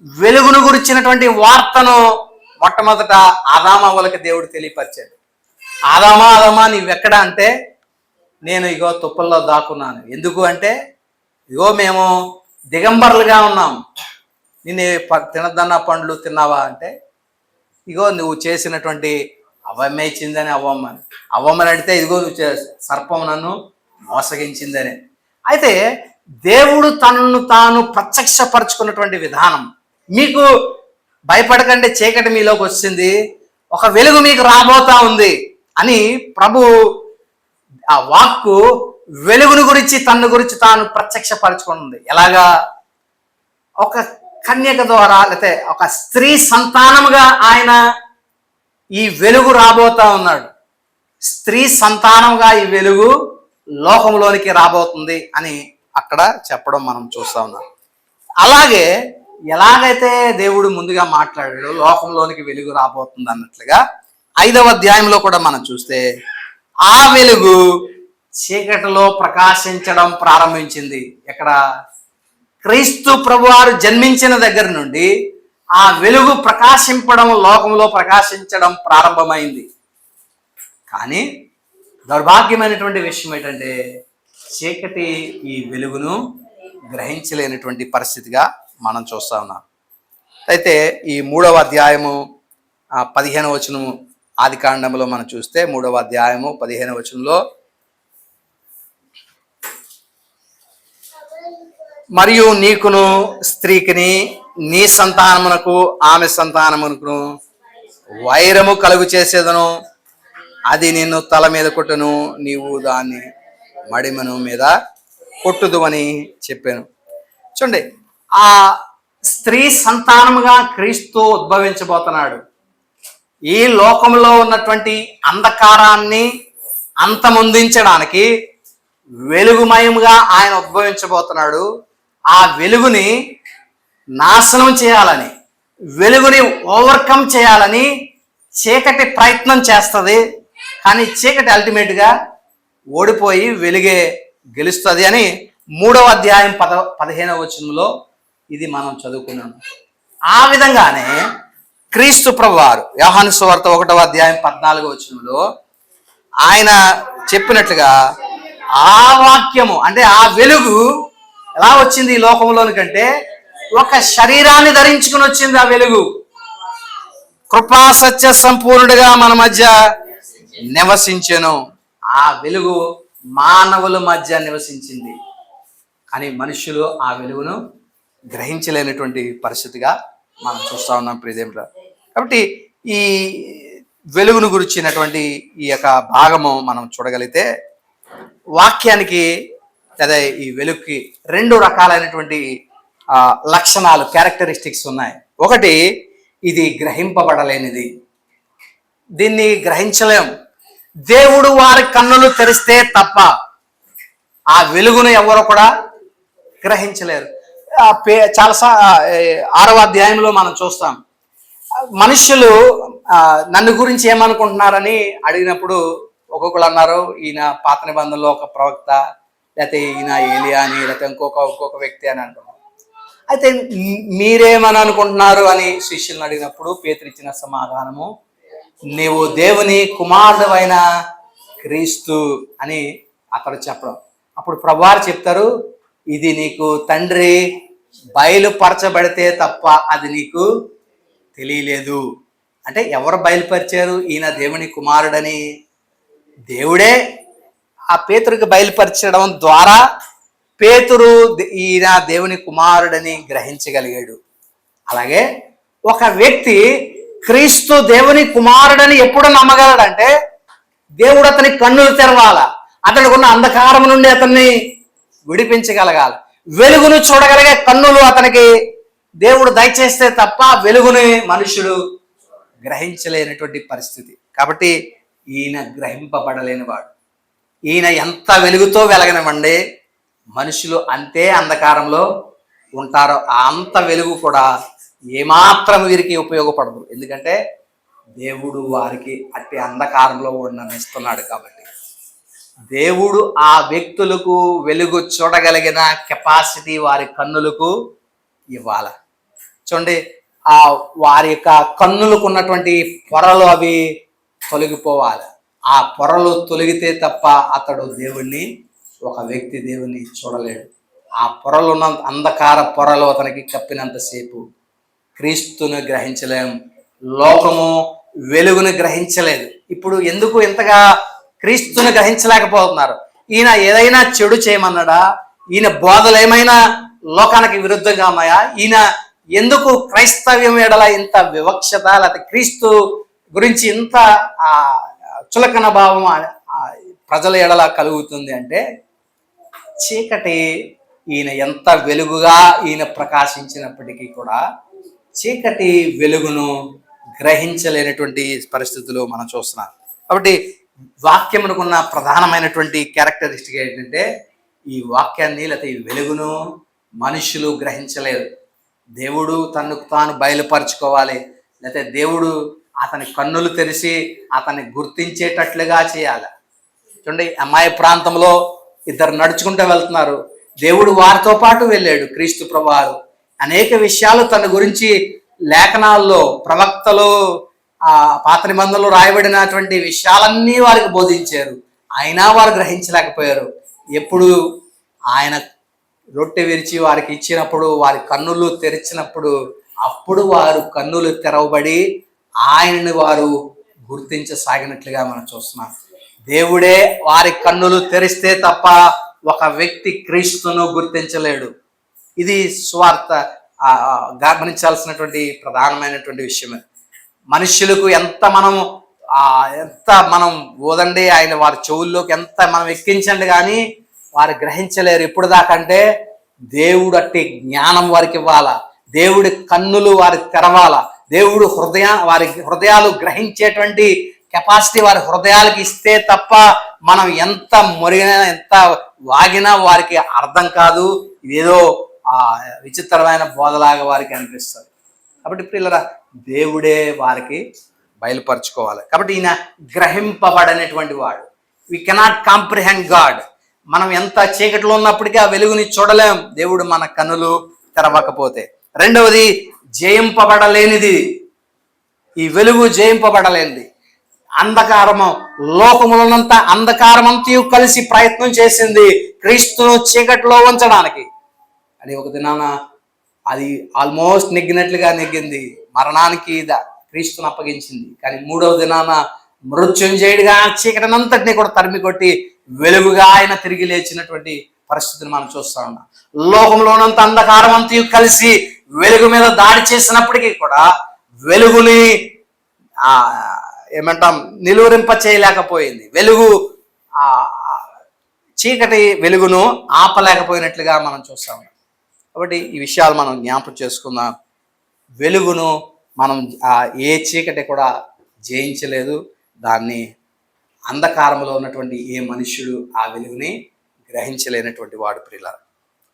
వెలుగును గురించినటువంటి వార్తను మొట్టమొదట ఆదామవ్వలకి దేవుడు తెలియపరిచాడు. ఆదామా నీవెక్కడ అంటే, నేను ఇగో తుప్పల్లో దాక్కున్నాను. ఎందుకు అంటే, ఇగో మేము దిగంబరులుగా ఉన్నాం. నేను తినదన్న పండ్లు తిన్నావా అంటే, ఇగో నువ్వు చేసినటువంటి అవమ్మే ఇచ్చిందని అవ్వమ్మని అడిగితే, ఇదిగో నువ్వు సర్పం నన్ను మోసగించిందని. అయితే దేవుడు తనను తాను ప్రత్యక్షపరచుకున్నటువంటి విధానం, మీకు భయపడకండి, చీకటి మీలోకి వచ్చింది, ఒక వెలుగు మీకు రాబోతా ఉంది అని ప్రభు ఆ వాక్కు వెలుగును గురించి, తన గురించి తాను ప్రత్యక్షపరచుకుంది. ఎలాగా? ఒక కన్యక ద్వారా, లేకపోతే ఒక స్త్రీ సంతానముగా ఆయన ఈ వెలుగు రాబోతా ఉన్నాడు. స్త్రీ సంతానంగా ఈ వెలుగు లోకంలోనికి రాబోతుంది అని అక్కడ చెప్పడం మనం చూస్తా ఉన్నాం. అలాగే ఎలాగైతే దేవుడు ముందుగా మాట్లాడాడో లోకంలోనికి వెలుగు రాబోతుంది అన్నట్లుగా 5వ అధ్యాయంలో కూడా మనం చూస్తే ఆ వెలుగు చీకటిలో ప్రకాశించడం ప్రారంభించింది. ఎక్కడ? క్రీస్తు ప్రభువారు జన్మించిన దగ్గర నుండి ఆ వెలుగు ప్రకాశింపడం, లోకంలో ప్రకాశించడం ప్రారంభమైంది. కానీ దౌర్భాగ్యమైనటువంటి విషయం ఏంటంటే, చీకటి ఈ వెలుగును గ్రహించలేనటువంటి పరిస్థితిగా మనం చూస్తా ఉన్నాం. అయితే ఈ 3వ అధ్యాయము 15వ వచనము ఆది కాండంలో మనం చూస్తే 3వ అధ్యాయము 15వ వచనంలో, మరియు నీకును స్త్రీకిని నీ సంతానమునకు ఆమె సంతానమునకు వైరము కలుగు చేసేదను, అది నిన్ను తల మీద కొట్టును, నీవు దాన్ని మడిమను మీద కొట్టుదు అని చెప్పాను. చూడండి, ఆ స్త్రీ సంతానముగా క్రీస్తు ఉద్భవించబోతున్నాడు. ఈ లోకంలో ఉన్నటువంటి అంధకారాన్ని అంతమొందించడానికి వెలుగుమయముగా ఆయన ఉద్భవించబోతున్నాడు. ఆ వెలుగుని నాశనం చేయాలని, వెలుగుని ఓవర్కమ్ చేయాలని చీకటి ప్రయత్నం చేస్తుంది. కానీ చీకటి అల్టిమేట్గా ఓడిపోయి వెలుగే గెలుస్తుంది అని 3వ అధ్యాయం 15వ వచనంలో ఇది మనం చదువుకున్నాం. ఆ విధంగానే క్రీస్తు ప్రభువారు యోహాను సువార్త 1వ అధ్యాయం 14వ వచనంలో ఆయన చెప్పినట్లుగా ఆ వాక్యము అంటే ఆ వెలుగు ఎలా వచ్చింది ఈ లోకంలోనికంటే ఒక శరీరాన్ని ధరించుకుని వచ్చింది. ఆ వెలుగు కృపా సత్య సంపూర్ణుడిగా మన మధ్య నివసించెను. ఆ వెలుగు మానవుల మధ్య నివసించింది. కానీ మనుషులు ఆ వెలుగును గ్రహించలేనటువంటి పరిస్థితిగా మనం చూస్తూ ఉన్నాం ప్రియదేవుడా. కాబట్టి ఈ వెలుగును గురించినటువంటి ఈ యొక్క భాగము మనం చూడగలిగితే, వాక్యానికి లేదా ఈ వెలుగుకి 2 రకాలైనటువంటి లక్షణాలు, క్యారెక్టరిస్టిక్స్ ఉన్నాయి. ఒకటి, ఇది గ్రహింపబడలేనిది, దీన్ని గ్రహించలేం. దేవుడు వారి కన్నులు తెరిస్తే తప్ప ఆ వెలుగును ఎవరు కూడా గ్రహించలేరు. చాలా 6వ అధ్యాయంలో మనం చూస్తాం, మనుషులు నన్ను గురించి ఏమనుకుంటున్నారని అడిగినప్పుడు ఒక్కొక్కరు అన్నారు, ఈయన పాత నిబంధనలో ఒక ప్రవక్త, లేకపోతే ఈయన ఏలియా అని, లేకపోతే ఇంకొక వ్యక్తి అని అంటున్నారు. అయితే మీరేమని అనుకుంటున్నారు అని శిష్యులను అడిగినప్పుడు పేతురిచ్చిన సమాధానము, నీవు దేవుని కుమారుడైన క్రీస్తు అని అతడు చెప్పడం. అప్పుడు ప్రభువారు చెప్తారు, ఇది నీకు తండ్రి బయలుపరచబడితే తప్ప అది నీకు తెలియలేదు. అంటే ఎవరు బయలుపరిచారు ఈయన దేవుని కుమారుడని? దేవుడే ఆ పేతురుకి బయలుపరచడం ద్వారా పేతురు ఈయన దేవుని కుమారుడని గ్రహించగలిగాడు. అలాగే ఒక వ్యక్తి క్రీస్తు దేవుని కుమారుడని ఎప్పుడు నమ్మగలడంటే దేవుడు అతని కన్నులు తెరవాల, అతనికి ఉన్న అంధకారం నుండి అతన్ని విడిపించగలగాలి. వెలుగును చూడగలిగే కన్నులు అతనికి దేవుడు దయచేస్తే తప్ప వెలుగుని మనుషుడు గ్రహించలేనటువంటి పరిస్థితి. కాబట్టి ఈయన గ్రహింపబడలేనివాడు. ఈయన ఎంత వెలుగుతో వెలగనివ్వండి, మనుషులు అంతే అంధకారంలో ఉంటారో అంత వెలుగు కూడా ఏమాత్రం వీరికి ఉపయోగపడదు. ఎందుకంటే దేవుడు వారికి అట్టి అంధకారంలో ఉండనిస్తున్నాడు. కాబట్టి దేవుడు ఆ వ్యక్తులకు వెలుగు చూడగలిగిన కెపాసిటీ వారి కన్నులకు ఇవ్వాల. చూడండి, ఆ వారి యొక్క కన్నులకు ఉన్నటువంటి పొరలు అవి తొలగిపోవాలి. ఆ పొరలు తొలగితే తప్ప అతడు దేవుణ్ణి, ఒక వ్యక్తి దేవుణ్ణి చూడలేడు. ఆ పొరలు ఉన్న అంధకార పొరలు అతనికి కప్పినంతసేపు క్రీస్తుని గ్రహించలేం. లోకము వెలుగును గ్రహించలేదు. ఇప్పుడు ఎందుకు ఇంతగా క్రీస్తుని గ్రహించలేకపోతున్నారు? ఈయన ఏదైనా చెడు చేయమన్నాడా? ఈయన బోధలు ఏమైనా లోకానికి విరుద్ధంగా ఉన్నాయా? ఈయన ఎందుకు క్రైస్తవ్యం ఎడల ఇంత వివక్షత, లేకపోతే క్రీస్తు గురించి ఇంత చులకన భావం ప్రజల ఎడల కలుగుతుంది అంటే, చీకటి ఈయన ఎంత వెలుగుగా ఈయన ప్రకాశించినప్పటికీ కూడా చీకటి వెలుగును గ్రహించలేనటువంటి పరిస్థితులు మనం చూస్తున్నాం. కాబట్టి వాక్యమునకున్న ప్రధానమైనటువంటి క్యారెక్టరిస్టిక్ ఏంటంటే, ఈ వాక్యాన్ని లేకపోతే ఈ వెలుగును మనుషులు గ్రహించలేరు. దేవుడు తనకు తాను బయలుపరచుకోవాలి, లేకపోతే దేవుడు అతని కన్నులు తెరిచి అతన్ని గుర్తించేటట్లుగా చేయాలి. చూడండి, అమ్మాయి ప్రాంతంలో 2 నడుచుకుంటూ వెళ్తున్నారు. దేవుడు వారితో పాటు వెళ్ళాడు. క్రీస్తు ప్రభువారు అనేక విషయాలు తన గురించి లేఖనాల్లో, ప్రవక్తలు, పాత నిబంధనలు రాయబడినటువంటి విషయాలన్నీ వారికి బోధించారు. అయినా వారు గ్రహించలేకపోయారు. ఎప్పుడు ఆయన రొట్టె విరిచి వారికి ఇచ్చినప్పుడు వారి కన్నులు తెరిచినప్పుడు అప్పుడు వారు కన్నులు తెరవబడి ఆయనని వారు గుర్తించసాగినట్లుగా మనం చూస్తున్నాం. దేవుడే వారి కన్నులు తెరిస్తే తప్ప ఒక వ్యక్తి క్రీస్తును గుర్తించలేడు. ఇది స్వార్థ గమనించాల్సినటువంటి ప్రధానమైనటువంటి విషయమే. మనుష్యులకు ఎంత మనం ఓదండి, ఆయన వారి చెవుల్లోకి ఎంత మనం ఎక్కించండి కానీ వారు గ్రహించలేరు. ఇప్పుడు దాకంటే దేవుడు అట్టి జ్ఞానం వారికి ఇవ్వాలా, దేవుడి కన్నులు వారికి తెరవాలా, దేవుడు వారి హృదయాలు గ్రహించేటువంటి కెపాసిటీ వారి హృదయాలకు ఇస్తే తప్ప మనం ఎంత మొరిగినా ఎంత వాగినా వారికి అర్థం కాదు. ఇదేదో విచిత్రమైన బోధలాగా వారికి అనిపిస్తుంది. కాబట్టి పిల్లరా, దేవుడే వారికి బయలుపరుచుకోవాలి. కాబట్టి ఈయన గ్రహింపబడనటువంటి వాడు. We cannot comprehend God. మనం ఎంత చీకటిలో ఉన్నప్పటికీ ఆ వెలుగుని చూడలేం, దేవుడు మన కన్నులు తెరవకపోతే. రెండవది, జయింపబడలేనిది. ఈ వెలుగు జయింపబడలేనిది. అంధకారము, లోకములనంత అంధకారమంతయు కలిసి ప్రయత్నం చేసింది క్రీస్తును చీకటిలో ఉంచడానికి. అది ఒక దినాన అది ఆల్మోస్ట్ నెగ్గినట్లుగా నెగ్గింది, మరణానికి క్రీస్తును అప్పగించింది. కానీ మూడవ దినాన మృత్యుంజయుడిగా చీకటినంతటినీ కూడా తరిమి కొట్టి వెలుగుగా ఆయన తిరిగి లేచినటువంటి పరిస్థితిని మనం చూస్తా ఉన్నాం. లోకంలోనంత అంధకారం అంతయు కలిసి వెలుగు మీద దాడి చేసినప్పటికీ కూడా వెలుగుని నిలువరింప చేయలేకపోయింది. వెలుగు చీకటి వెలుగును ఆపలేకపోయినట్లుగా మనం చూస్తా ఉన్నాం. కాబట్టి ఈ విషయాలు మనం జ్ఞాపకం చేసుకుందాం. వెలుగును మనం ఏ చీకటి కూడా జయించలేదు. దాన్ని అంధకారంలో ఉన్నటువంటి ఏ మనుష్యుడు ఆ వెలుగుని గ్రహించలేనటువంటి వాడు ప్రియులారా.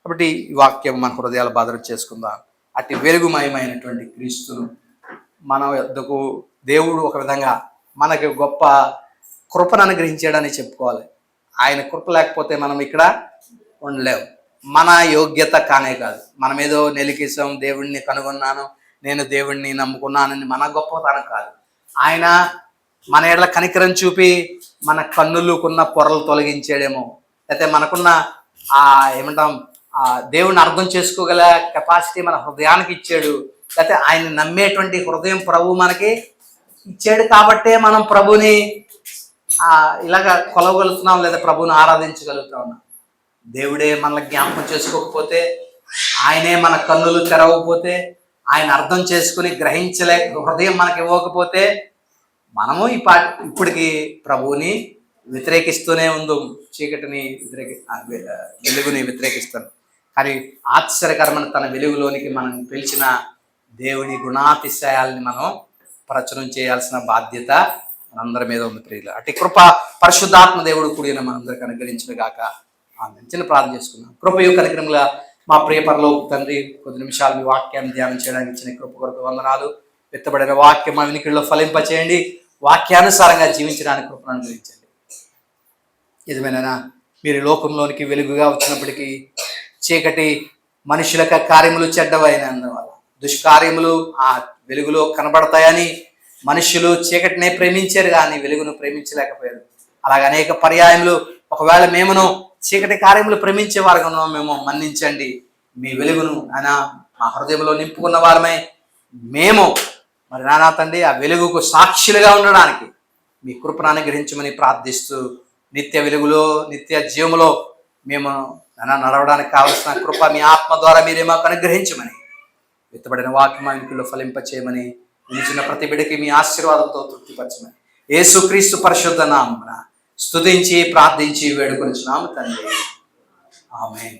కాబట్టి ఈ వాక్యం మన హృదయాలు భద్రం చేసుకుందాం. అట్టి వెలుగుమయమైనటువంటి క్రీస్తును మన వద్దకు దేవుడు ఒక విధంగా మనకి గొప్ప కృపను అనుగ్రహించాడని చెప్పుకోవాలి. ఆయన కృప లేకపోతే మనం ఇక్కడ ఉండలేము. మన యోగ్యత కానే కాదు. మనం ఏదో నెలికేసాం, దేవుడిని కనుగొన్నాను, నేను దేవుడిని నమ్ముకున్నానని మన గొప్పతనం కాదు. ఆయన మన ఎడల కనికరం చూపి మన కన్నులుకున్న పొరలు తొలగించాడేమో, లేకపోతే మనకున్న దేవుడిని అర్థం చేసుకోగల కెపాసిటీ మన హృదయానికి ఇచ్చాడు, లేకపోతే ఆయన నమ్మేటువంటి హృదయం ప్రభు మనకి ఇచ్చాడు. కాబట్టే మనం ప్రభుని ఇలాగ కొలవగలుగుతున్నాం, లేదా ప్రభుని ఆరాధించగలుగుతా ఉన్నాం. దేవుడే మనల్ని జ్ఞాపకం చేసుకోకపోతే, ఆయనే మన కన్నులు తెరవకపోతే, ఆయన అర్థం చేసుకుని గ్రహించలే హృదయం మనకి ఇవ్వకపోతే మనము ఇప్పటికి ప్రభువుని వ్యతిరేకిస్తూనే ఉందాం. చీకటిని వెలుగుని వ్యతిరేకిస్తాను. కానీ ఆశ్చర్యకరమైన తన వెలుగులోనికి మనం పిలిచిన దేవుని గుణాతిశయాలని మనం ప్రచురం చేయాల్సిన బాధ్యత మనందరి మీద ఉంది ప్రియులు. అటు కృప పరిశుద్ధాత్మ దేవుడు కూడిన మనందరికి అనుగ్రహించిన గాక. చిన్న ప్రార్థన చేసుకున్నాం. కృపయు కనికరముల మా ప్రియ పరలోక తండ్రి, కొద్ది నిమిషాలు మీ వాక్యాన్ని ధ్యానం చేయడానికి ఇచ్చిన కృప కొరకు వందనాలు. విత్తబడిన వాక్యం మా వినికిడిలో ఫలింపచేయండి. వాక్యానుసారంగా జీవించడానికి కృపను అనుగ్రహించండి. నిజమేనా, మీరు లోకంలోనికి వెలుగుగా వచ్చినప్పటికీ చీకటి మనుషుల కార్యములు చెడ్డవైనందువల్ల దుష్కార్యములు ఆ వెలుగులో కనబడతాయని మనుషులు చీకటినే ప్రేమించారు కానీ వెలుగును ప్రేమించలేకపోయారు. అలాగే అనేక పర్యాయములు ఒకవేళ మేమును చీకటి కార్యములు ప్రేమించే వారుగా మేము మన్నించండి. మీ వెలుగును ఆయన మా హృదయంలో నింపుకున్న వారమై మేము మరి నానా తండ్రి ఆ వెలుగుకు సాక్షులుగా ఉండడానికి మీ కృపను అనుగ్రహించమని ప్రార్థిస్తూ, నిత్య వెలుగులో నిత్య జీవములో మేము నడవడానికి కావలసిన కృప మీ ఆత్మ ద్వారా మీరే మాకు అనుగ్రహించమని, విత్తబడిన వాక్యం ఇంటిలో ఫలింపచేయమని, నిలిచిన ప్రతి బిడ్డకి మీ ఆశీర్వాదంతో తృప్తిపరచమని యేసుక్రీస్తు పరిశుద్ధ నామమున స్తుతించి ప్రార్థించి వేడుకొనిచున్నాము తండ్రి. ఆమేన్.